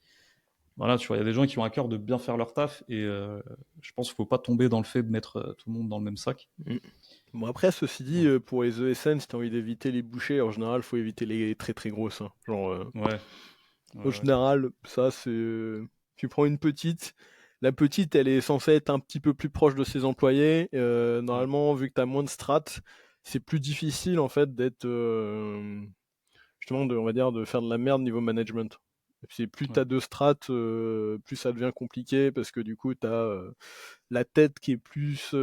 Voilà, tu vois, il y a des gens qui ont à cœur de bien faire leur taf et je pense qu'il faut pas tomber dans le fait de mettre tout le monde dans le même sac. Mm. Bon après, ceci dit, Voilà. pour les ESN, si t'as envie d'éviter les bouchées, en général, faut éviter les très très grosses, hein. Genre, Ouais, en ouais, ouais. général, ça c'est, tu prends une petite, la petite, elle est censée être un petit peu plus proche de ses employés. Ouais, Normalement, vu que t'as moins de strates, c'est plus difficile en fait d'être, justement, on va dire, de faire de la merde niveau management. C'est plus ouais. t'as de strates, plus ça devient compliqué parce que du coup t'as la tête qui est plus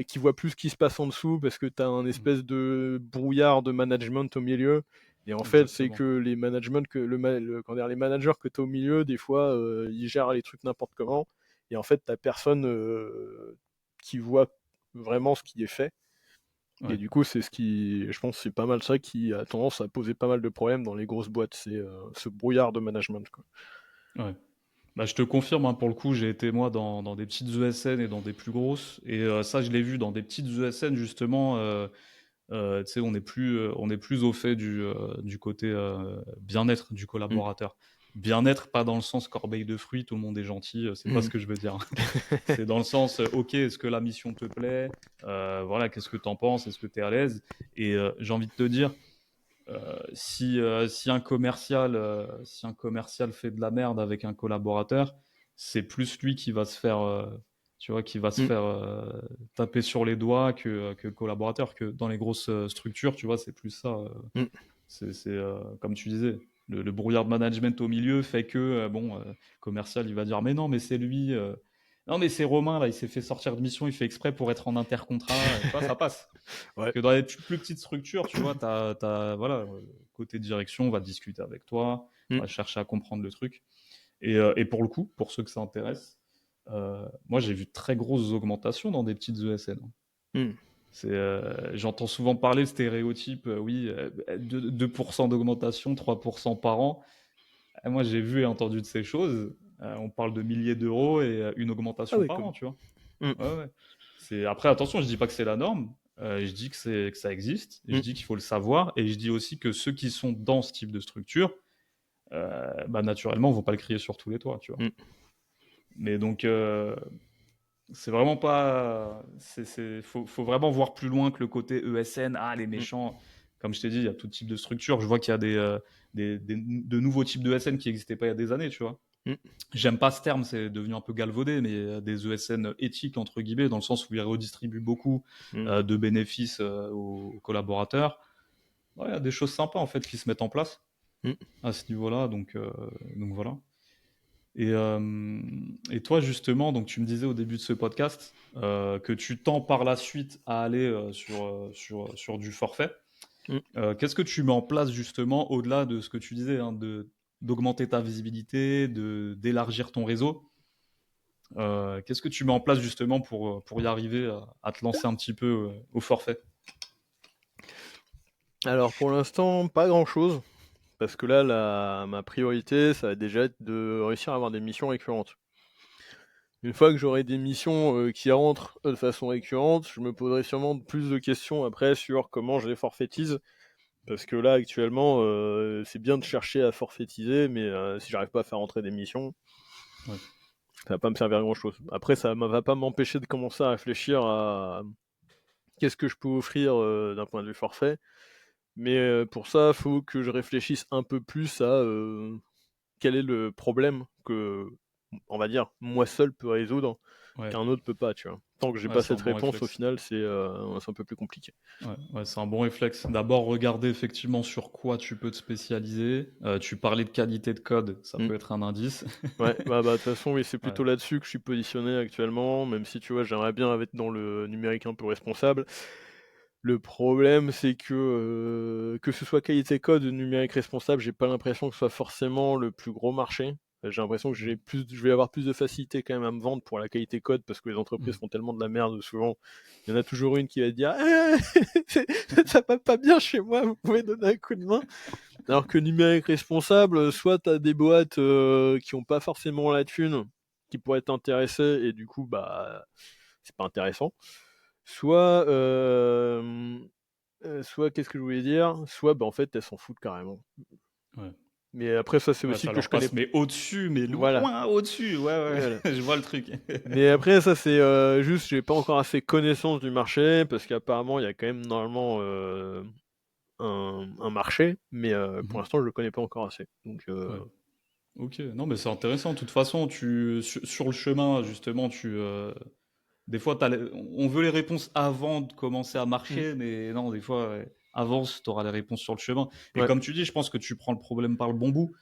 qui voit plus ce qui se passe en dessous parce que tu as un Mm. espèce de brouillard de management au milieu et en fait c'est Exactement. que les management que comment dire, les managers que tu as au milieu des fois ils gèrent les trucs n'importe comment et en fait tu personne qui voit vraiment ce qui est fait et Ouais, du coup c'est ce qui je pense c'est pas mal ça qui a tendance à poser pas mal de problèmes dans les grosses boîtes, c'est ce brouillard de management quoi. ouais. Bah, je te confirme, hein, pour le coup, j'ai été moi dans des petites ESN et dans des plus grosses. Et ça, je l'ai vu dans des petites ESN, justement. Tu sais, on est plus au fait du côté bien-être du Mm. collaborateur. Bien-être, pas dans le sens corbeille de fruits, tout le monde est gentil, c'est pas ce Mm. que je veux dire. C'est dans le sens, ok, est-ce que la mission te plaît? Voilà, qu'est-ce que t'en penses? Est-ce que t'es à l'aise? Et j'ai envie de te dire, si un commercial fait de la merde avec un collaborateur, c'est plus lui qui va se faire, tu vois, qui va se Mm. faire taper sur les doigts que le collaborateur. Que dans les grosses structures, tu vois, c'est plus ça. Mm. Comme tu disais, le brouillard de management au milieu fait que, bon, commercial, il va dire, mais non, mais c'est lui. Non, mais c'est Romain, là, il s'est fait sortir de mission, il fait exprès pour être en intercontrat. Tu vois, ça passe. Ouais. Que dans les plus petites structures, tu vois, voilà, côté direction, on va discuter avec toi, on Mm. va chercher à comprendre le truc. Et pour le coup, pour ceux que ça intéresse, moi j'ai vu de très grosses augmentations dans des petites ESN. Mm. J'entends souvent parler de stéréotypes, oui, 2% d'augmentation, 3% par an. moi, j'ai vu et entendu de ces choses. On parle de milliers d'euros et une Ah augmentation ouais, par comme. an, tu vois. Mm, Ouais, ouais. Après, attention, je dis pas que c'est la norme. Je dis que ça existe. Et je mm, dis qu'il faut le savoir. Et je dis aussi que ceux qui sont dans ce type de structure, bah, naturellement, vont pas le crier sur tous les toits, tu vois. mm, Mais donc, c'est vraiment pas. Faut vraiment voir plus loin que le côté ESN. Ah, les mm, méchants. Comme je t'ai dit, il y a tout type de structure. Je vois qu'il y a de nouveaux types de ESN qui n'existaient pas il y a des années, tu vois. mm, J'aime pas ce terme, c'est devenu un peu galvaudé, mais des ESN éthiques, entre guillemets, dans le sens où ils redistribuent beaucoup mm. de bénéfices aux collaborateurs. Ouais, il y a des choses sympas, en fait, qui se mettent en place Mm. à ce niveau-là, donc voilà. Et toi, justement, donc tu me disais au début de ce podcast que tu tends par la suite à aller sur du forfait. Mm. Qu'est-ce que tu mets en place justement au-delà de ce que tu disais, hein, d'augmenter ta visibilité, d'élargir ton réseau? Qu'est-ce que tu mets en place justement pour y arriver à te lancer un petit peu au forfait? Alors pour l'instant, pas grand-chose, parce que là, ma priorité, ça va déjà être de réussir à avoir des missions récurrentes. Une fois que j'aurai des missions qui rentrent de façon récurrente, je me poserai sûrement plus de questions après sur comment je les forfaitise. Parce que là, actuellement, c'est bien de chercher à forfaitiser, mais si j'arrive pas à faire rentrer des missions, Ouais. ça va pas me servir à grand chose. Après, ça ne va pas m'empêcher de commencer à réfléchir à qu'est-ce que je peux offrir d'un point de vue forfait. Mais pour ça, il faut que je réfléchisse un peu plus à quel est le problème que, on va dire, moi seul peux résoudre, Ouais, qu'un autre peut pas, tu vois. Tant que j'ai ouais, pas c'est un cette bon réponse, au réflexe. final, c'est un peu plus compliqué. Ouais, ouais, c'est un bon réflexe. D'abord, regarder effectivement sur quoi tu peux te spécialiser. Tu parlais de qualité de code, ça Mm. peut être un indice. Ouais, bah, de toute façon, oui, c'est Ouais, plutôt là-dessus que je suis positionné actuellement, même si, tu vois, j'aimerais bien être dans le numérique un peu responsable. Le problème, c'est que ce soit qualité code ou numérique responsable, j'ai pas l'impression que ce soit forcément le plus gros marché. J'ai l'impression que mm, je vais avoir plus de facilité quand même à me vendre pour la qualité code parce que les entreprises mm. font tellement de la merde souvent. Il y en a toujours une qui va te dire ça va pas bien chez moi, vous pouvez donner un coup de main. Alors que numérique responsable, soit tu as des boîtes qui ont pas forcément la thune, qui pourraient être intéressées et du coup, bah, c'est pas intéressant. Soit, soit qu'est-ce que je voulais dire? Soit, bah, en fait, elles s'en foutent carrément. Ouais. Mais après, ça, c'est Ouais, aussi ça que je leur connais. passe, mais au-dessus, mais Voilà. loin au-dessus. Ouais, Voilà. ouais, je vois le truc. Mais après, ça, c'est juste, j'ai pas encore assez connaissance du marché parce qu'apparemment, il y a quand même normalement un marché, mais pour Mhm. l'instant, je le connais pas encore assez. Donc, Ouais. Ok, non, mais c'est intéressant. De toute façon, sur le chemin, justement, des fois, on veut les réponses avant de commencer à mm, marcher, mais non, des fois, ouais, avance, tu auras les réponses sur le chemin. Et ouais. comme tu dis, je pense que tu prends le problème par le bon bout.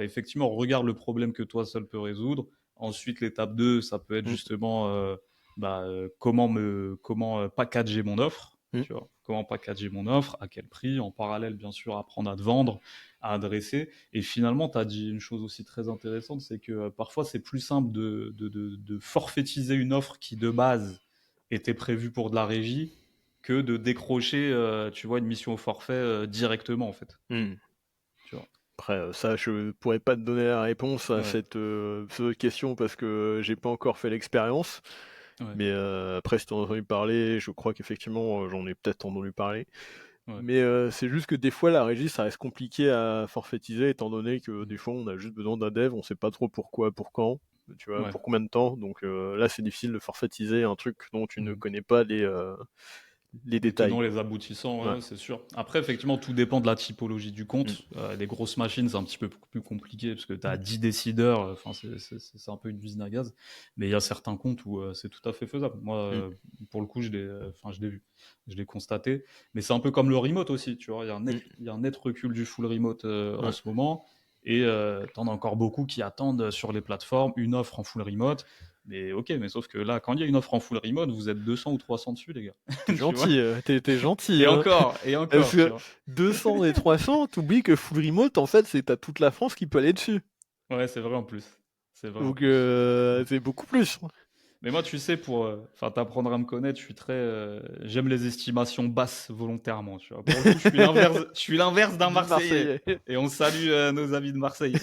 Effectivement, regarde le problème que toi seul peux résoudre. Ensuite, l'étape 2, ça peut être mm, justement comment packager mon offre. mm, Tu vois, comment packager mon offre, à quel prix, en parallèle, bien sûr, apprendre à te vendre, à adresser. Et finalement, tu as dit une chose aussi très intéressante, c'est que parfois c'est plus simple de forfaitiser une offre qui de base était prévue pour de la régie que de décrocher, tu vois, une mission au forfait directement en fait. mm. Tu vois. Après, ça, je pourrais pas te donner la réponse à Ouais, cette question parce que j'ai pas encore fait l'expérience. ouais, Mais après, si t'en as entendu parler, je crois qu'effectivement, j'en ai peut-être entendu parler. ouais, Mais c'est juste que des fois, la régie, ça reste compliqué à forfaitiser, étant donné que des fois, on a juste besoin d'un dev, on sait pas trop pourquoi, pour quand, tu vois, ouais. pour combien de temps. Donc là, c'est difficile de forfaitiser un truc dont tu ne Mhm. connais pas les Les détails, tenants, quoi. les aboutissants, Ouais. ouais, c'est sûr. Après, effectivement, tout dépend de la typologie du Mm, compte. Les grosses machines, c'est un petit peu plus compliqué parce que tu as 10 décideurs. Enfin, c'est un peu une usine à gaz. Mais il y a certains comptes où c'est tout à fait faisable. Moi, mm, pour le coup, je l'ai vu, je l'ai constaté. Mais c'est un peu comme le remote aussi. Tu vois, mm, il y a un net recul du full remote en ouais. ce moment. Et t'en as encore beaucoup qui attendent sur les plateformes une offre en full remote. Mais ok, mais sauf que là, quand il y a une offre en full remote, vous êtes 200 ou 300 dessus, les gars. T'es Tu vois. gentil, t'es gentil, hein. Et Parce encore, tu que vois. 200 et 300, t'oublies que full remote, en fait, c'est à toute la France qui peut aller dessus. Ouais, c'est vrai en plus. C'est vrai en Donc plus. c'est beaucoup plus. Mais moi, tu sais, enfin, t'apprendre à me connaître, je suis très, j'aime les estimations basses volontairement, tu vois. Pour le coup, je suis l'inverse d'un Du Marseillais. Marseillais. Et on salue nos amis de Marseille.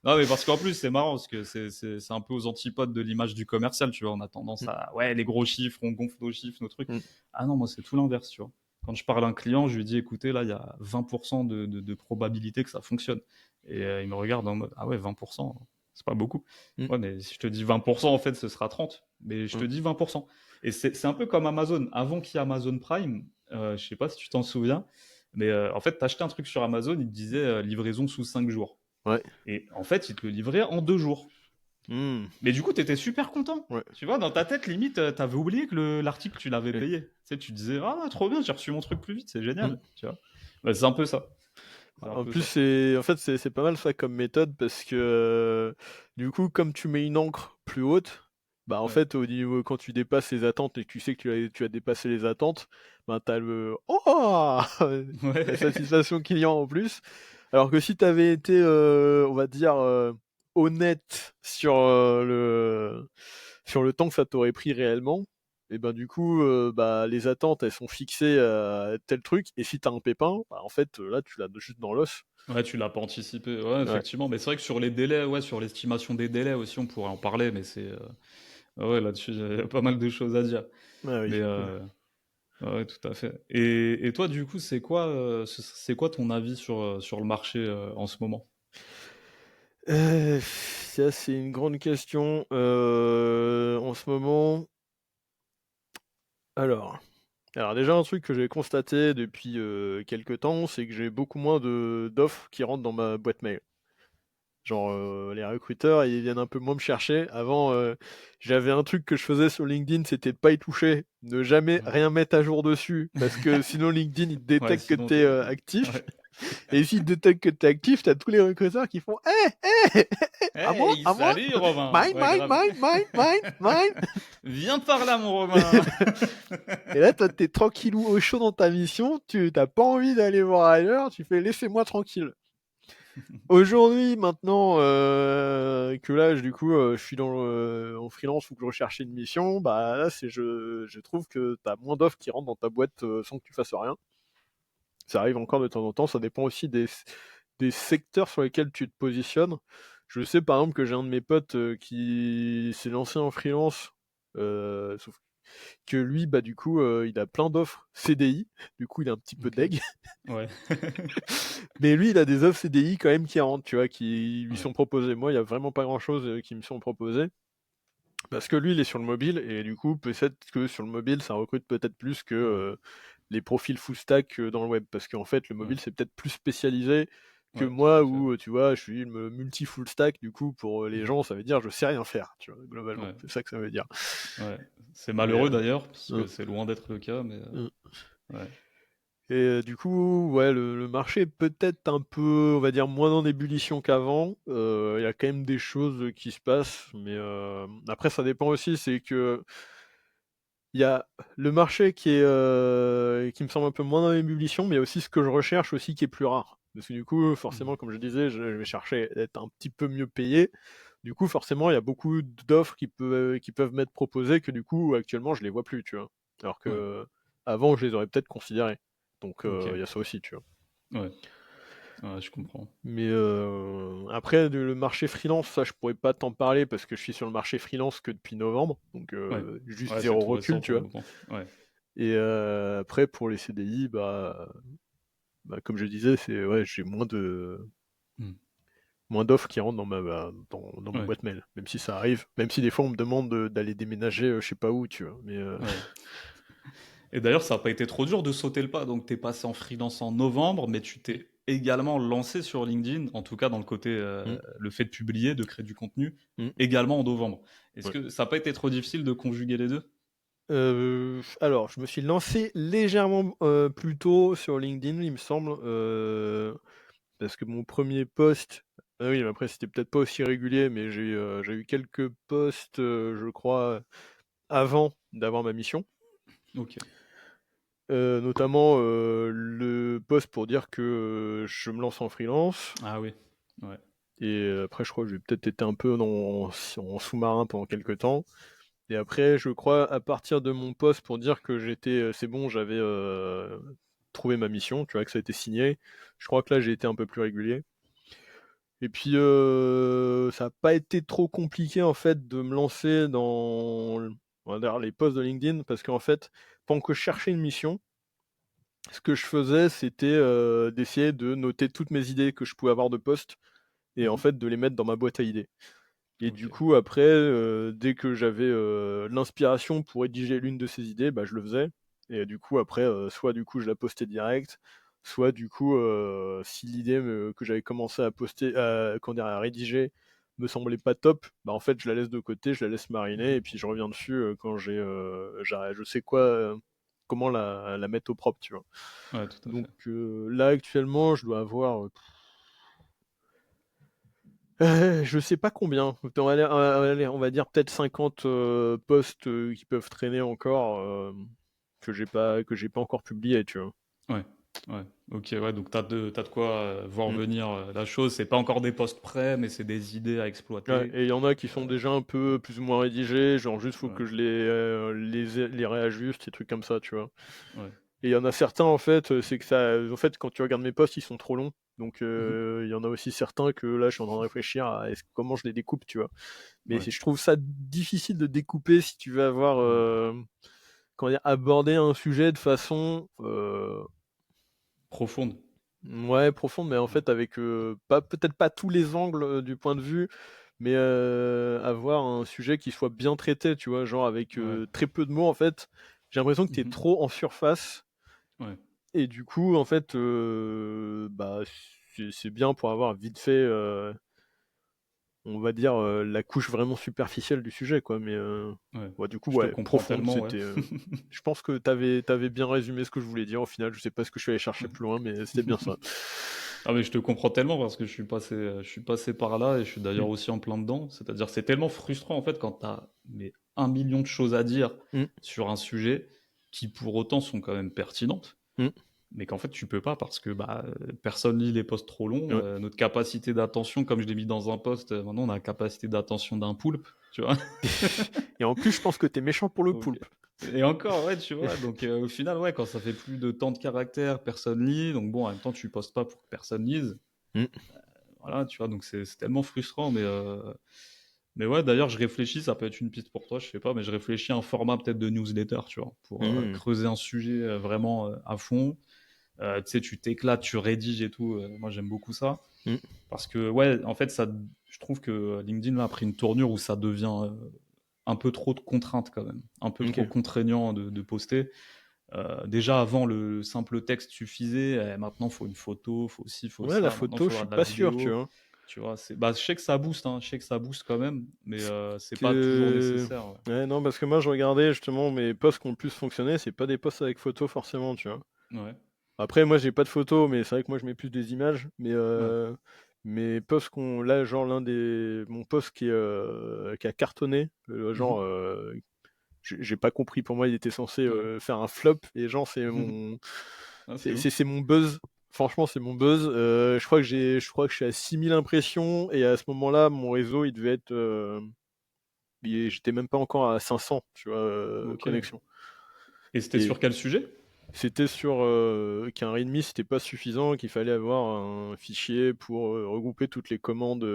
Non, mais parce qu'en plus, c'est marrant, parce que c'est un peu aux antipodes de l'image du commercial, tu vois. On a tendance à, ouais, les gros chiffres, on gonfle nos chiffres, nos trucs. Mm. Ah non, moi, c'est tout l'inverse, tu vois. Quand je parle à un client, je lui dis, écoutez, là, il y a 20% de probabilité que ça fonctionne. Et il me regarde en mode, ah ouais, 20%, c'est pas beaucoup. Mm. Ouais, mais si je te dis 20%, en fait, ce sera 30. Mais je te Mm. dis 20%. Et c'est un peu comme Amazon. Avant qu'il y ait Amazon Prime, je sais pas si tu t'en souviens, mais en fait, t'achetais un truc sur Amazon, il te disait livraison sous 5 jours. Ouais. Et en fait, il te le livrait en 2 jours. Mm. Mais du coup, t'étais super content. Ouais. Tu vois, dans ta tête, limite, t'avais oublié que l'article, tu l'avais Et- payé. Tu sais, tu disais, ah, trop bien, j'ai reçu mon truc plus vite, c'est Mm. génial. Tu vois. Bah, c'est un peu ça. C'est un En peu plus, ça. c'est pas mal ça comme méthode parce que du coup, comme tu mets une encre plus haute, bah en Ouais. fait, au niveau quand tu dépasses les attentes et que tu sais que tu as dépassé les attentes, bah t'as le oh la Ouais. satisfaction client en plus. Alors que si t'avais été, on va dire, honnête sur le temps que ça t'aurait pris réellement, et ben du coup, bah les attentes elles sont fixées à tel truc, et si t'as un pépin, bah en fait là tu l'as juste dans l'os. Ouais, tu l'as pas anticipé. Ouais, Ouais. effectivement. Mais c'est vrai que sur les délais, ouais, sur l'estimation des délais aussi, on pourrait en parler, mais c'est. Ouais, là-dessus, il y a pas mal de choses à dire. Ah Mais oui. ouais, tout à fait. Et toi, du coup, c'est quoi ton avis sur le marché en ce moment? Ça c'est une grande question. En ce moment, alors, alors déjà un truc que j'ai constaté depuis quelque temps, c'est que j'ai beaucoup moins de d'offres qui rentrent dans ma boîte mail. Genre, les recruteurs, ils viennent un peu moins me chercher. Avant, j'avais un truc que je faisais sur LinkedIn, c'était de pas y toucher, ne jamais Ouais. rien mettre à jour dessus, parce que sinon LinkedIn, il Ouais, détecte que sinon tu es t'es. actif. Ouais. Et s'il détecte que tu es actif, tu as tous les recruteurs qui font «Eh, eh, à moi, Hey, à moi, salut Romain! mine, Ouais, mine, grave. mine, mine, mine, mine». Viens par là, mon Romain! Et là, toi, t'es tranquillou au chaud dans ta mission, tu t'as pas envie d'aller voir ailleurs, tu fais «Laissez-moi tranquille». Aujourd'hui, maintenant que là, du coup, je suis en freelance ou que je recherche une mission, bah là, je trouve que tu as moins d'offres qui rentrent dans ta boîte sans que tu fasses rien. Ça arrive encore de temps en temps, ça dépend aussi des secteurs sur lesquels tu te positionnes. Je sais par exemple que j'ai un de mes potes qui s'est lancé en freelance, sauf que lui, bah du coup, il a plein d'offres CDI, du coup il est un petit peu Ok. deg. Ouais. Mais lui, il a des offres CDI quand même qui rentrent, tu vois, qui lui Ouais. sont proposées. Moi, il y a vraiment pas grand-chose qui me sont proposées. Parce que lui, il est sur le mobile, et du coup, peut-être que sur le mobile, ça recrute peut-être plus que Ouais. les profils full stack dans le web. Parce qu'en fait, le Ouais. mobile, c'est peut-être plus spécialisé que Ouais, tout moi, à fait. où, tu vois, je suis multi full stack. Du coup, pour les Mhm. gens, ça veut dire je sais rien faire, tu vois, globalement. Ouais. C'est ça que ça veut dire. Ouais. C'est Mais, malheureux d'ailleurs, parce euh, que c'est loin d'être le cas, mais euh, ouais. Et du coup, ouais, le marché est peut-être un peu, on va dire, moins en ébullition qu'avant. Il y a quand même des choses qui se passent, mais après, ça dépend aussi. C'est que il y a le marché qui me semble un peu moins en ébullition, mais il y a aussi ce que je recherche aussi qui est plus rare. Parce que du coup, forcément, Mhm. comme je disais, je vais chercher à être un petit peu mieux payé. Du coup, forcément, il y a beaucoup d'offres qui peuvent m'être proposées que du coup, actuellement, je les vois plus, tu vois. Alors Ouais. que avant, je les aurais peut-être considérées. Donc, Ok. il y a ça aussi, tu vois. Ouais. Ouais, je comprends. Mais après, le marché freelance, ça, je pourrais pas t'en parler parce que je suis sur le marché freelance que depuis novembre, donc Ouais. juste Ouais, c'est zéro tout recul, récent tu pour le vois. moment. Ouais. Et après, pour les CDI, bah, comme je disais, c'est ouais, j'ai Mhm. moins d'offres qui rentrent dans ma Ouais. boîte mail, même si ça arrive, même si des fois on me demande d'aller déménager, je sais pas où, tu vois. Mais Ouais. Et d'ailleurs, ça n'a pas été trop dur de sauter le pas. Donc, tu es passé en freelance en novembre, mais tu t'es également lancé sur LinkedIn, en tout cas dans le côté, mm, le fait de publier, de créer du contenu, mm, également en novembre. Est-ce ouais. que ça n'a pas été trop difficile de conjuguer les deux? Alors, je me suis lancé légèrement plus tôt sur LinkedIn, il me semble. Parce que mon premier post, ah oui, mais après c'était peut-être pas aussi régulier, mais j'ai eu quelques posts, je crois, avant d'avoir ma mission. Ok. Notamment, le post pour dire que, je me lance en freelance. Ah oui. Ouais. Et après, je crois que j'ai peut-être été un peu en sous-marin pendant quelques temps. Et après, je crois, à partir de mon poste pour dire que c'est bon, j'avais trouvé ma mission, tu vois, que ça a été signé. Je crois que là, j'ai été un peu plus régulier. Et puis, ça n'a pas été trop compliqué, en fait, de me lancer on va dire, les posts de LinkedIn, parce qu'en fait, pendant que je cherchais une mission, ce que je faisais, c'était d'essayer de noter toutes mes idées que je pouvais avoir de posts, et en Mmh. fait, de les mettre dans ma boîte à idées. Et du OK. coup, après, dès que j'avais l'inspiration pour rédiger l'une de ces idées, bah, je le faisais. Et du coup, après, soit du coup, je la postais direct, soit du coup, si que j'avais commencé à poster, comment dire, à rédiger, me semblait pas top, bah en fait, je la laisse de côté, je la laisse mariner, Mmh. et puis je reviens dessus quand je sais quoi, comment la mettre au propre, tu vois. Ouais, tout à Donc fait. là, actuellement, je dois avoir je sais pas combien. On va dire peut-être 50 posts qui peuvent traîner encore, que j'ai pas encore publié, tu vois. Ouais, ouais. OK, ouais, donc t'as de quoi, voir Mm. venir, la chose. C'est pas encore des posts prêts, mais c'est des idées à Ouais, exploiter. et il y en a qui sont Heu, déjà un peu plus ou moins rédigés, genre juste faut ouais, que je les réajuste, des trucs comme ça, tu vois. ouais. Et il y en a certains, en fait, c'est que en fait, quand tu regardes mes posts, ils sont trop longs. Donc, Mmh. il y en a aussi certains que là, je suis en train de réfléchir à comment je les découpe, tu vois. Mais Ouais, je trouve ça difficile de découper si tu veux avoir, ouais. comment dire, aborder un sujet de façon, Profonde. ouais, profonde, mais en Ouais, fait avec, pas peut-être pas tous les angles, du point de vue, mais, avoir un sujet qui soit bien traité, tu vois? Genre avec, ouais. très peu de mots en fait. J'ai l'impression que tu es Mmh. trop en surface, Ouais. et du coup en fait, bah, c'est bien pour avoir vite fait, on va dire, la couche vraiment superficielle du sujet, quoi, mais Ouais, ouais, du coup, je te ouais, comprends profonde, tellement, ouais. je pense que t'avais bien résumé ce que je voulais dire au final. Je sais pas ce que je suis allé chercher Ouais. plus loin, mais c'était bien ça. Ah mais je te comprends tellement parce que je suis passé par là et je suis Mmh. d'ailleurs aussi en plein dedans. C'est-à-dire, c'est tellement frustrant en fait quand tu as mais 1 million de choses à dire Mmh. sur un sujet qui pour autant sont quand même pertinentes, Mmh. mais qu'en fait tu peux pas parce que, bah, personne lit les posts trop longs, Ouais. notre capacité d'attention comme je l'ai mis dans un post, maintenant on a la capacité d'attention d'un poulpe, tu vois? Et en plus, je pense que t'es méchant pour le Donc poulpe. et encore, ouais, tu vois? Donc au final, ouais, quand ça fait plus de tant de caractères, personne lit, donc bon, en même temps, tu postes pas pour que personne lise. Mmh. Voilà, tu vois? Donc c'est tellement frustrant, mais ouais, d'ailleurs, je réfléchis, ça peut être une piste pour toi, je sais pas, mais je réfléchis à un format peut-être de newsletter, tu vois? Pour, Mmh. creuser un sujet, vraiment, à fond. Tu sais, tu t'éclates, tu rédiges et tout, moi j'aime beaucoup ça. Mmh. Parce que ouais, en fait, ça je trouve que LinkedIn là, a pris une tournure où ça devient, un peu trop de contraintes quand même, un peu trop OK. contraignant de poster. Déjà avant le simple texte suffisait, maintenant faut une photo, faut ci, faut Ouais, la ça, maintenant il photo, je faudra suis de la pas sûr, tu vidéo, vois? tu vois? Bah, je sais que ça booste, hein, je sais que ça booste quand même, mais Parce c'est pas toujours que nécessaire, ouais. ouais, non, parce que moi, je regardais justement mes posts qui ont le plus fonctionné, c'est pas des posts avec photo forcément, tu vois? Ouais, Après, moi, j'ai pas de photos, mais c'est vrai que moi, je mets plus des images. Mais ouais. mes posts là, genre mon post qui a cartonné, Mmh. genre, j'ai pas compris. Pour moi, il était censé Ouais. faire un flop. Et genre, Ah, c'est ouf. c'est mon buzz. Franchement, c'est mon buzz. Je crois que je suis à 6 000 impressions. Et à ce moment-là, mon réseau, il devait être, j'étais même pas encore à 500, tu vois, OK. connexions. Et c'était Et sur quel sujet? c'était sur, qu'un readme c'était pas suffisant, qu'il fallait avoir un fichier pour, regrouper toutes les commandes,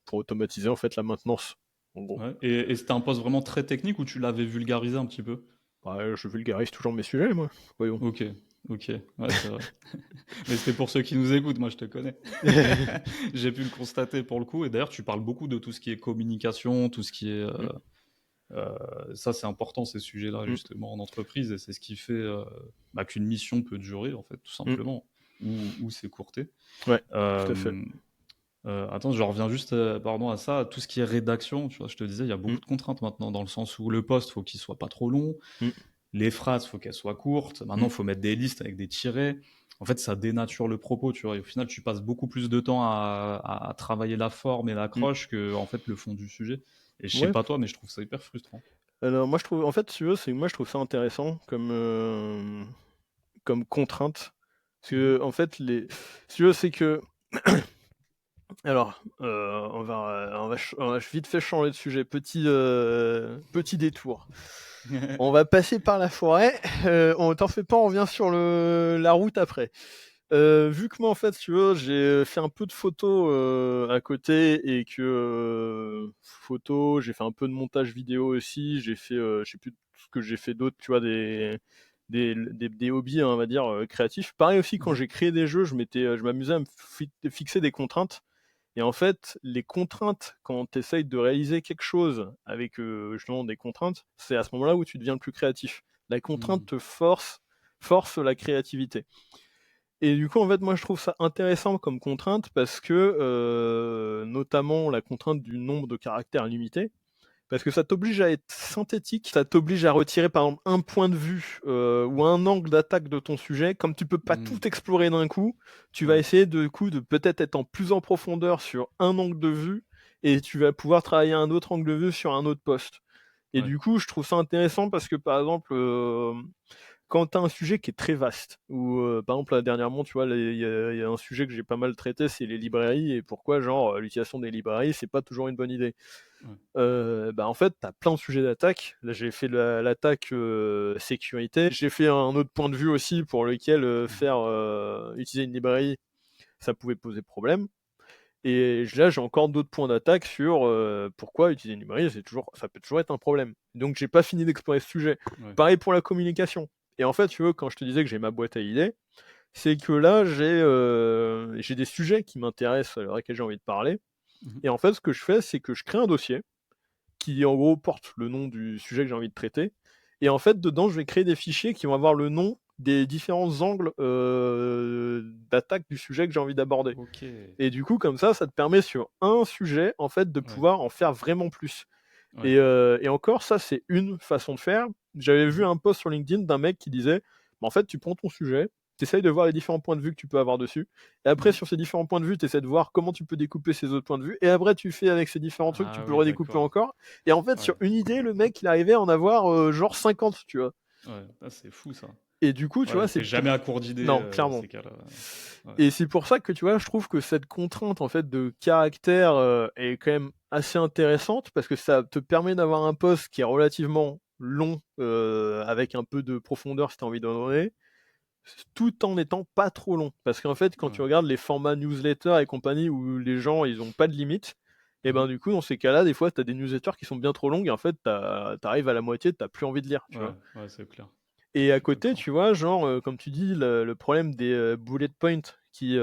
pour automatiser en fait la maintenance, en gros. Ouais, et c'était un post vraiment très technique ou tu l'avais vulgarisé un petit peu? Bah, je vulgarise toujours mes sujets moi, voyons. OK, OK, ouais, c'est vrai. Mais c'était pour ceux qui nous écoutent, moi je te connais. J'ai pu le constater pour le coup et d'ailleurs tu parles beaucoup de tout ce qui est communication, tout ce qui est, Mmh, ça c'est important ces sujets-là mmh, justement en entreprise et c'est ce qui fait, bah, qu'une mission peut durer en fait tout mmh. simplement ou s'écourter. Ouais, tout à fait. Hem, attends, je reviens juste, pardon à ça, tout ce qui est rédaction, tu vois? Je te disais, il y a Mmh, beaucoup de contraintes maintenant dans le sens où le post, faut qu'il soit pas trop long, mmh, les phrases, faut qu'elles soient courtes. Maintenant, mmh. faut mettre des listes avec des tirets. En fait, ça dénature le propos, tu vois? Et au final, tu passes beaucoup plus de temps à travailler la forme et Mmh. l'accroche que, en fait, le fond du sujet. Et je sais Ouais, pas toi, mais je trouve ça hyper frustrant. alors moi je trouve en fait, si tu veux, c'est que moi je trouve ça intéressant comme contrainte. Parce Mmh. que en fait si tu veux, c'est que Alors, on va vite fait changer de sujet. Petit détour. On va passer par la forêt. On t'en fait pas, on revient sur la route après. Vu que moi, en fait, si tu veux, j'ai fait un peu de photos à côté et que j'ai fait un peu de montage vidéo aussi. J'ai fait, je sais plus ce que j'ai fait d'autre, tu vois, des hobbies, hein, on va dire, créatifs. Pareil aussi, quand j'ai créé des jeux, je m'amusais à me fixer des contraintes. Et en fait, les contraintes, quand tu essayes de réaliser quelque chose avec justement des contraintes, c'est à ce moment-là où tu deviens le plus créatif. La contrainte Mmh. te force la créativité. Et du coup, en fait, moi, je trouve ça intéressant comme contrainte parce que, notamment la contrainte du nombre de caractères limité, parce que ça t'oblige à être synthétique, ça t'oblige à retirer par exemple un point de vue ou un angle d'attaque de ton sujet. Comme tu peux pas Mmh. tout explorer d'un coup, tu vas Ouais. essayer de peut-être être en plus en profondeur sur un angle de vue et tu vas pouvoir travailler un autre angle de vue sur un autre poste. Et Ouais. du coup, je trouve ça intéressant parce que par exemple, quand tu as un sujet qui est très vaste, ou par exemple, là, dernièrement, tu vois, il y a un sujet que j'ai pas mal traité, c'est les librairies, et pourquoi, genre, l'utilisation des librairies, c'est pas toujours une bonne idée. Ouais. Bah, en fait, tu as plein de sujets d'attaque. Là, j'ai fait l'attaque sécurité. J'ai fait un autre point de vue aussi pour lequel Mmh. utiliser une librairie, ça pouvait poser problème. Et là, j'ai encore d'autres points d'attaque sur pourquoi utiliser une librairie, ça peut toujours être un problème. Donc, j'ai pas fini d'explorer ce sujet. Ouais. Pareil pour la communication. Et en fait, tu vois, quand je te disais que j'ai ma boîte à idées, c'est que là, j'ai des sujets qui m'intéressent, à lesquels j'ai envie de parler. Mmh. Et en fait, ce que je fais, c'est que je crée un dossier qui, en gros, porte le nom du sujet que j'ai envie de traiter. Et en fait, dedans, je vais créer des fichiers qui vont avoir le nom des différents angles d'attaque du sujet que j'ai envie d'aborder. OK. Et du coup, comme ça te permet sur un sujet, en fait, de Ouais. pouvoir en faire vraiment plus. Ouais. Et encore, ça, c'est une façon de faire. J'avais vu Mmh. un post sur LinkedIn d'un mec qui disait, bah, en fait, tu prends ton sujet, tu essayes de voir les différents points de vue que tu peux avoir dessus, et après, Mmh. sur ces différents points de vue, tu essaies de voir comment tu peux découper ces autres points de vue, et après, tu fais avec ces différents trucs, tu Ah peux le oui, redécouper d'accord. encore. Et en fait, Ouais. sur une idée, le mec, il arrivait à en avoir genre 50, tu vois. Ouais. Ah, c'est fou ça. Et du coup, tu Ouais, vois, c'est jamais à court d'idées, Non, clairement. ces cas-là. Ouais. Et c'est pour ça que, tu vois, je trouve que cette contrainte, en fait, de caractère, est quand même assez intéressante parce que ça te permet d'avoir un post qui est relativement long, avec un peu de profondeur si tu as envie d'en donner, tout en n'étant pas trop long. Parce qu'en fait, quand tu Ouais. regardes les formats newsletter et compagnie où les gens, ils ont pas de limite, et Mmh. ben, du coup, dans ces cas-là, des fois, tu as des newsletters qui sont bien trop longues et en fait, tu arrives à la moitié, tu plus envie de lire, tu Ouais. vois? Ouais, c'est clair. Et à Je suis côté, d'accord. tu vois, genre, comme tu dis, le problème des bullet points qui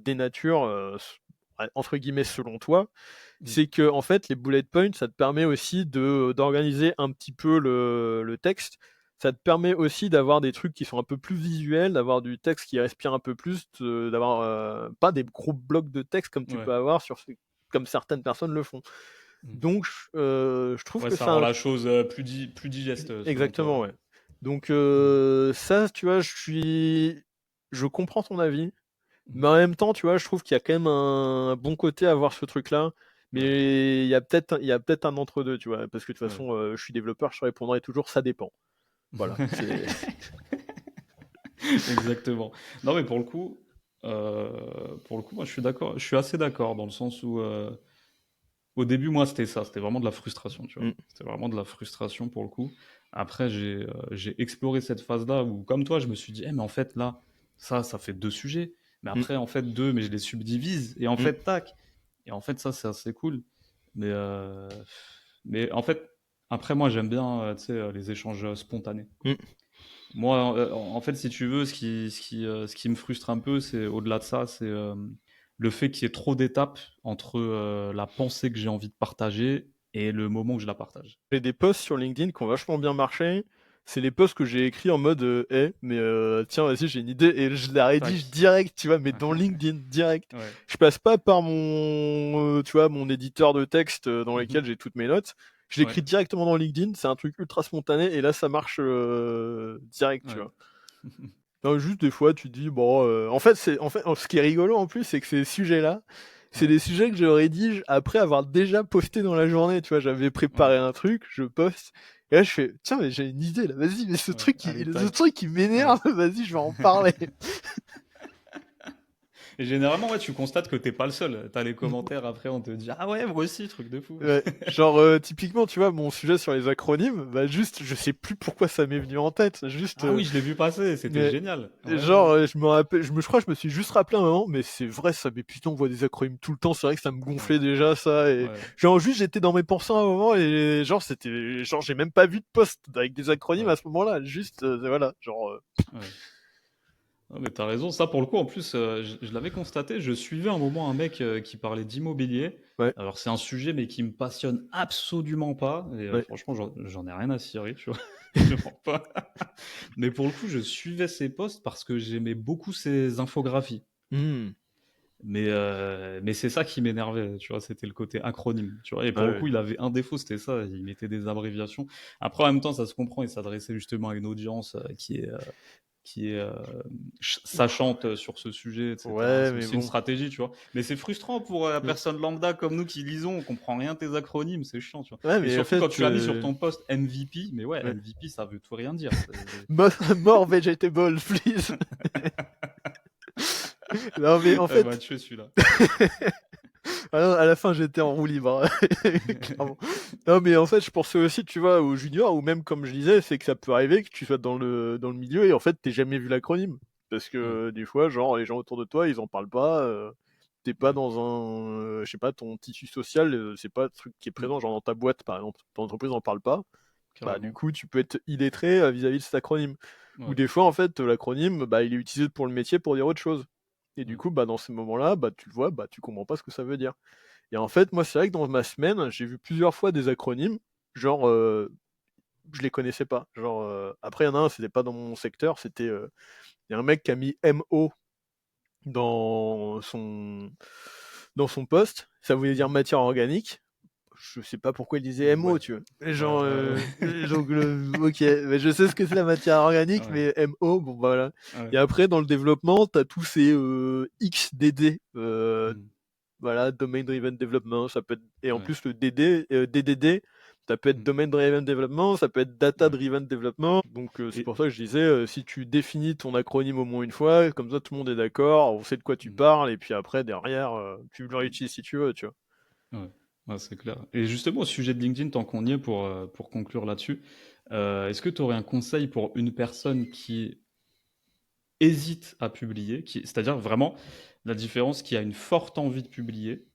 dénaturent, ouais, entre guillemets, selon toi, Mmh. c'est que en fait, les bullet points, ça te permet aussi d'organiser un petit peu le texte. Ça te permet aussi d'avoir des trucs qui sont un peu plus visuels, d'avoir du texte qui respire un peu plus, d'avoir pas des gros blocs de texte comme tu Ouais. peux avoir comme certaines personnes le font. Mmh. Donc, je trouve Ouais, que ça ça rend a un la chose, plus digeste, selon exactement, toi. ouais. Donc, Mmh. ça, tu vois, je comprends ton avis, Mmh. mais en même temps, tu vois, je trouve qu'il y a quand même un bon côté à voir ce truc-là, Ouais. mais il y a peut-être un entre-deux, tu vois? Parce que de toute Ouais. façon, je suis développeur, je te répondrai toujours: «Ça dépend». Voilà, c'est Exactement. Non, mais pour le coup, moi, je suis d'accord. Je suis assez d'accord dans le sens où, au début, moi, c'était ça, c'était vraiment de la frustration, tu vois? mmh, C'était vraiment de la frustration pour le coup. Après, j'ai exploré cette phase-là où, comme toi, je me suis dit: «Eh, mais en fait, là, ça fait 2 sujets, mais mmh, après, en fait, 2, mais je les subdivise et en mmh, fait, tac» et en fait, ça, c'est assez cool. Mais, mais en fait, après, moi, j'aime bien, tu sais, les échanges, spontanés. mmh. Moi, en fait, si tu veux, ce qui me frustre un peu, c'est au-delà de ça, c'est, le fait qu'il y ait trop d'étapes entre, la pensée que j'ai envie de partager et le moment où je la partage. J'ai des posts sur LinkedIn qui ont vachement bien marché. C'est les posts que j'ai écrits en mode, «Eh, mais tiens, vas-y, j'ai une idée» et je la rédige Tac. direct, tu vois? Mais dans LinkedIn, direct. Ouais. Je passe pas par mon, tu vois, mon éditeur de texte, dans Mmh. lequel j'ai toutes mes notes. Je Ouais, l'écris directement dans LinkedIn, c'est un truc ultra spontané et là, ça marche, direct, tu ouais. vois? Non, juste des fois, tu te dis: «Bon», en fait, ce qui est rigolo en plus, c'est que ces sujets-là, c'est Ouais, des sujets que je rédige après avoir déjà posté dans la journée, tu vois? J'avais ouais, préparé un truc, je poste et là je fais: «Tiens, mais j'ai une idée là, vas-y, mais ouais. Allez, ce tac. truc il Ouais. m'énerve, vas-y, je vais en parler». Et généralement, ouais, tu constates que t'es pas le seul. T'as les commentaires après, on te dit ah ouais, moi aussi, truc de fou. Ouais, genre typiquement, tu vois, mon sujet sur les acronymes, bah juste, je sais plus pourquoi ça m'est venu en tête. Juste, Ah oui, je l'ai vu passer, c'était mais génial. Ouais, genre, ouais, je me rappelle, je crois que je me suis juste rappelé un moment, mais c'est vrai, ça, mais putain, on voit des acronymes tout le temps. C'est vrai que ça me ouais, gonflait déjà ça. Et ouais, genre juste, j'étais dans mes pensées à un moment et genre c'était, genre j'ai même pas vu de post avec des acronymes ouais, à ce moment-là. Juste, voilà, genre. ouais. Non, mais t'as raison, ça pour le coup, en plus, je l'avais constaté, je suivais un moment un mec qui parlait d'immobilier. Ouais, Alors c'est un sujet, mais qui me passionne absolument pas. Et ouais. franchement, j'en ai rien à cirer, tu vois. Je mens pas. Mais pour le coup, je suivais ses posts parce que j'aimais beaucoup ses infographies. Hmm. Mais c'est ça qui m'énervait, tu vois, c'était le côté acronyme, tu vois. Et pour le Ouais. coup, il avait un défaut, c'était ça, il mettait des abréviations. Après, en même temps, ça se comprend, il s'adressait justement à une audience qui est sachante sur ce sujet, etc. Ouais, C'est mais aussi une bon. stratégie, tu vois. Mais c'est frustrant pour la Hmm. personne lambda comme nous qui lisons, on comprend rien de tes acronymes, c'est chiant, tu vois. Ouais, Et mais en surtout quand fait, tu as mis sur ton post MVP, mais ouais, ouais. MVP, ça veut tout rien dire. More vegetables, please. Non, mais en Elle m'a fait, tué celui-là. ah non, à la fin, j'étais en roue libre, hein, clairement. Non, mais en fait, je pensais aussi, tu vois, aux juniors, ou même, comme je disais, c'est que ça peut arriver que tu sois dans le milieu et en fait, t'aies jamais vu l'acronyme. Parce Ouais, que des fois, genre, les gens autour de toi, ils en parlent pas. T'es pas ouais, dans un, je sais pas, ton tissu social, c'est pas un truc qui est mm, présent, genre dans ta boîte, par exemple. Ton entreprise en parle pas. Bah, du carrément. coup, tu peux être illettré vis-à-vis de cet acronyme. Ou Ouais, des fois, en fait, l'acronyme, bah, il est utilisé pour le métier pour dire autre chose. Et du ouais, coup, bah, dans ces moments-là, bah, tu le vois, bah, tu comprends pas ce que ça veut dire. Et en fait, moi, c'est vrai que dans ma semaine, j'ai vu plusieurs fois des acronymes, genre, je les connaissais pas. Genre, après, il y en a un, c'était pas dans mon secteur, c'était, il y a un mec qui a mis MO dans son, dans son poste, ça voulait dire mm, matière organique. Je sais pas pourquoi il disait MO, ouais, tu vois. ouais, Genre, ouais, donc, ok, mais je sais ce que c'est la matière organique, ouais, mais MO, bon, bah, voilà. Et ouais, après, dans le développement, t'as tous ces XDD, mm, voilà, Domain Driven Development, ça peut être, et en ouais, plus le DDD, ça peut être mm, Domain Driven Development, ça peut être Data ouais. Driven Development. Donc c'est Et, pour ça que je disais, si tu définis ton acronyme au moins une fois, comme ça tout le monde est d'accord, on sait de quoi tu mm, parles, et puis après derrière, tu le réutilises si tu veux, tu vois. ouais, ouais, c'est clair. Et justement, au sujet de LinkedIn, tant qu'on y est pour conclure là-dessus, est-ce que tu aurais un conseil pour une personne qui hésite à publier, c'est-à-dire vraiment la différence, qui a une forte envie de publier,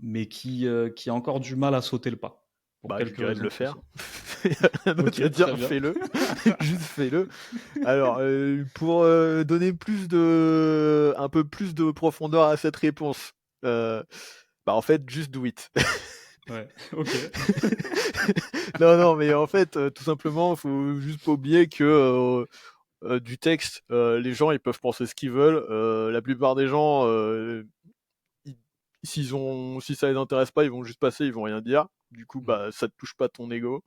mais qui a encore du mal à sauter le pas, pour Bah je quelque dirais de raison le que ce faire. soit. Il y a rien d'autre à Ok, dire, très bien. fais-le. Juste fais-le. Alors, pour donner un peu plus de profondeur à cette réponse, euh, bah en fait, juste do it. Ouais, ok. Non, non, mais en fait, tout simplement, faut juste pas oublier que du texte, les gens ils peuvent penser ce qu'ils veulent. La plupart des gens, ils- si ça les intéresse pas, ils vont juste passer, ils vont rien dire. Du coup, Mm, bah ça te touche pas ton ego.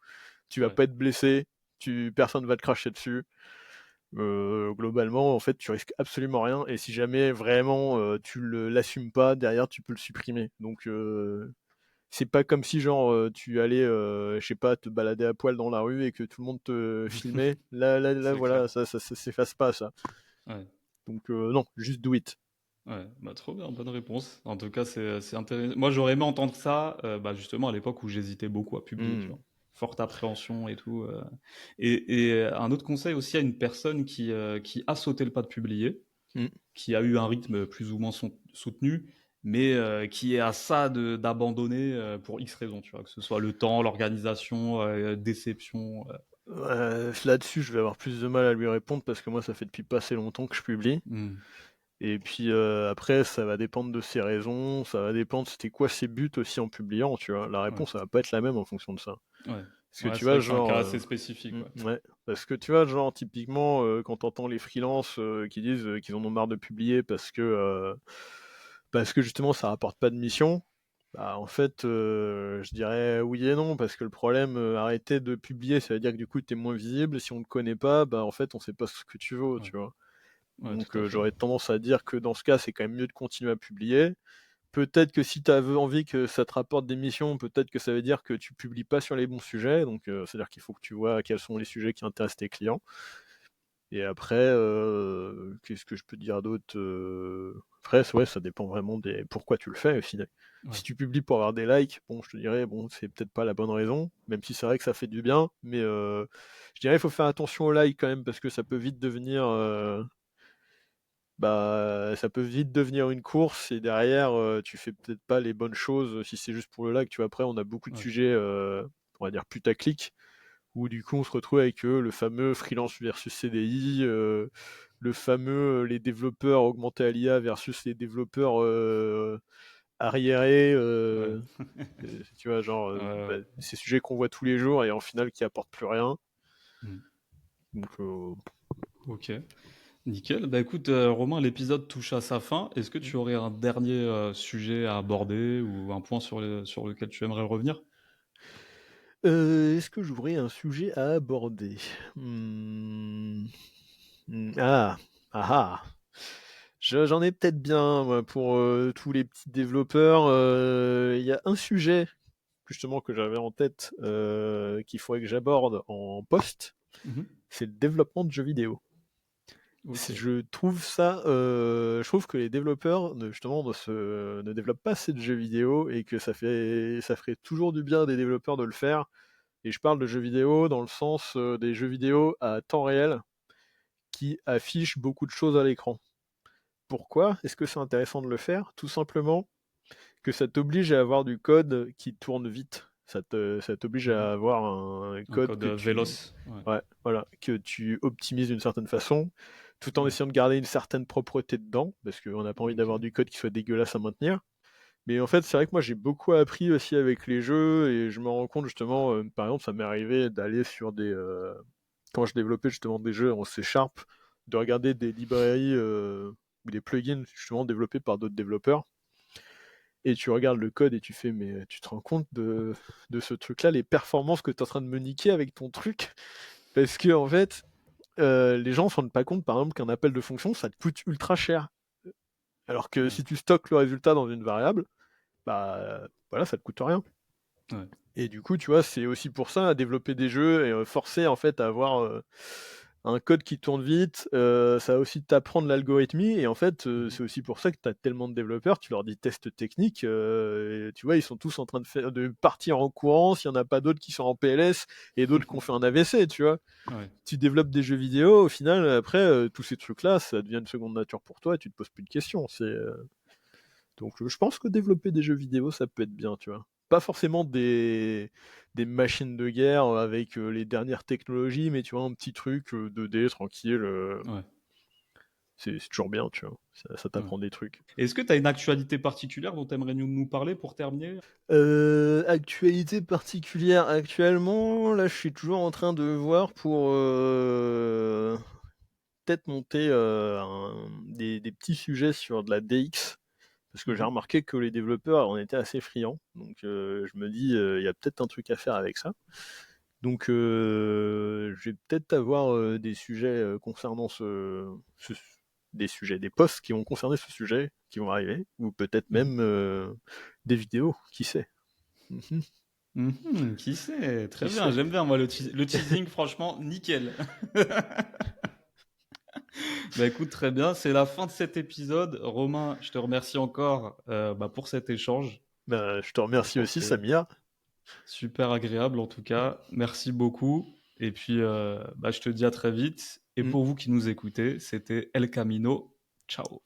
Tu vas ouais. pas être blessé. Personne va te cracher dessus. Globalement, en fait, tu risques absolument rien. Et si jamais vraiment l'assumes pas, derrière, tu peux le supprimer. Donc c'est pas comme si genre tu allais, je sais pas, te balader à poil dans la rue et que tout le monde te filmait. Là, C'est clair. voilà, ça s'efface pas ça. Ouais. Donc non, juste do it. Ouais, bah trop bien, bonne réponse. En tout cas, c'est intéressant. Moi, j'aurais aimé entendre ça, bah, justement à l'époque où j'hésitais beaucoup à publier, tu Hmm. vois. Forte appréhension et tout. Et un autre conseil aussi à une personne qui a sauté le pas de publier, Hmm. qui a eu un rythme plus ou moins soutenu, mais qui est à ça d'abandonner pour X raisons, tu vois, que ce soit le temps, l'organisation, déception. Là-dessus, je vais avoir plus de mal à lui répondre parce que moi, ça fait depuis pas assez longtemps que je publie. Hmm, Et puis après, ça va dépendre de ses raisons, ça va dépendre c'était quoi ses buts aussi en publiant, tu vois. La ouais, réponse, ça va pas être la même en fonction de ça. ouais. Parce que Ouais, tu c'est vrai vois, que c'est un genre, cas assez spécifique, ouais. ouais, parce que tu vois, genre, typiquement, quand t'entends les freelances qui disent qu'ils en ont marre de publier parce que justement ça rapporte pas de mission, bah en fait, je dirais oui et non, parce que le problème, arrêter de publier, ça veut dire que du coup t'es moins visible, si on ne connaît pas, bah en fait on sait pas ce que tu vaux, Ouais, tu vois. ouais, Donc tout à fait. j'aurais tendance à dire que dans ce cas, c'est quand même mieux de continuer à publier. Peut-être que si tu as envie que ça te rapporte des missions, peut-être que ça veut dire que tu publies pas sur les bons sujets, donc c'est-à-dire qu'il faut que tu vois quels sont les sujets qui intéressent tes clients. Et après, qu'est-ce que je peux dire d'autre? Après, ouais, ça dépend vraiment des pourquoi tu le fais aussi. Si Ouais. tu publies pour avoir des likes, bon, je te dirais, bon, c'est peut-être pas la bonne raison, même si c'est vrai que ça fait du bien, mais je dirais il faut faire attention aux likes quand même parce que ça peut vite devenir, bah, ça peut vite devenir une course et derrière, tu fais peut-être pas les bonnes choses si c'est juste pour le like. Tu vois, après, on a beaucoup de Ouais. sujets, on va dire putaclic, où du coup on se retrouve avec le fameux freelance versus CDI, le fameux les développeurs augmentés à l'IA versus les développeurs arriérés, Ouais. tu vois, genre Ouais, bah, ouais. ces sujets qu'on voit tous les jours et en final qui apportent plus rien. Mm. Donc Ok. Nickel. Bah écoute, Romain, l'épisode touche à sa fin. Est-ce que tu aurais un dernier sujet à aborder ou un point sur lequel tu aimerais revenir? est-ce que j'aurais un sujet à aborder? Mmh. Ah! Ah ah! J'en ai peut-être bien moi, pour tous les petits développeurs. Il y a un sujet justement que j'avais en tête qu'il faudrait que j'aborde en post, Mhm. c'est le développement de jeux vidéo. Ok. Je trouve que les développeurs justement ne développent pas assez de jeux vidéo et que ça ferait toujours du bien des développeurs de le faire. Et je parle de jeux vidéo dans le sens des jeux vidéo à temps réel qui affichent beaucoup de choses à l'écran. Pourquoi est-ce que c'est intéressant de le faire? Tout simplement que ça t'oblige à avoir du code qui tourne vite. Ça t'oblige Mhm. à avoir un Un code code véloce. Ouais. ouais, voilà, que tu optimises d'une certaine façon, tout en Ouais. essayant de garder une certaine propreté dedans, parce qu'on n'a pas envie d'avoir Ok. du code qui soit dégueulasse à maintenir. Mais en fait, c'est vrai que moi j'ai beaucoup appris aussi avec les jeux et je me rends compte justement, par exemple, ça m'est arrivé d'aller sur quand je développais justement des jeux en C Sharp, de regarder des librairies ou des plugins justement développés par d'autres développeurs. Et tu regardes le code et tu fais, mais tu te rends compte de ce truc-là, les performances que tu es en train de me niquer avec ton truc? Parce que en fait, les gens ne se rendent pas compte, par exemple, qu'un appel de fonction, ça te coûte ultra cher. Alors que Ouais. si tu stockes le résultat dans une variable, bah voilà, ça te coûte rien. Ouais. Et du coup, tu vois, c'est aussi pour ça, à développer des jeux et forcer en fait à avoir un code qui tourne vite, ça va aussi t'apprendre l'algorithmie et en fait, Mhm. c'est aussi pour ça que tu as tellement de développeurs, tu leur dis test technique, et tu vois, ils sont tous en train de partir en courant, s'il y en a pas d'autres qui sont en PLS et d'autres qui ont fait un AVC, tu vois? Ouais. Tu développes des jeux vidéo, au final, après, tous ces trucs-là, ça devient une seconde nature pour toi et tu te poses plus de questions. Donc je pense que développer des jeux vidéo, ça peut être bien, tu vois? Pas forcément des machines de guerre avec, les dernières technologies, mais tu vois, un petit truc, 2D tranquille, Ouais. c'est toujours bien, tu vois? Ça Ouais. t'apprend des trucs. Est-ce que tu as une actualité particulière dont tu aimerais nous parler pour terminer? Actualité particulière, actuellement, là, je suis toujours en train de voir pour, peut-être monter, des petits sujets sur de la DX. Parce que j'ai Mhm. remarqué que les développeurs en étaient assez friands. Donc je me dis, il y a peut-être un truc à faire avec ça. Donc je vais peut-être avoir des sujets concernant des sujets, des posts qui vont concerner ce sujet, qui vont arriver, ou peut-être Mhm. même des vidéos, qui sait. Mhm. Mhm. Qui sait? Qui Très bien, sait. j'aime bien moi le teasing, franchement, nickel. Bah écoute, très bien, c'est la fin de cet épisode. Romain, je te remercie encore pour cet échange. Ben, je te remercie aussi, C'était Samia. super agréable en tout cas. Merci beaucoup. Et puis, je te dis à très vite. Et Mm. pour vous qui nous écoutez, c'était El Camino. Ciao.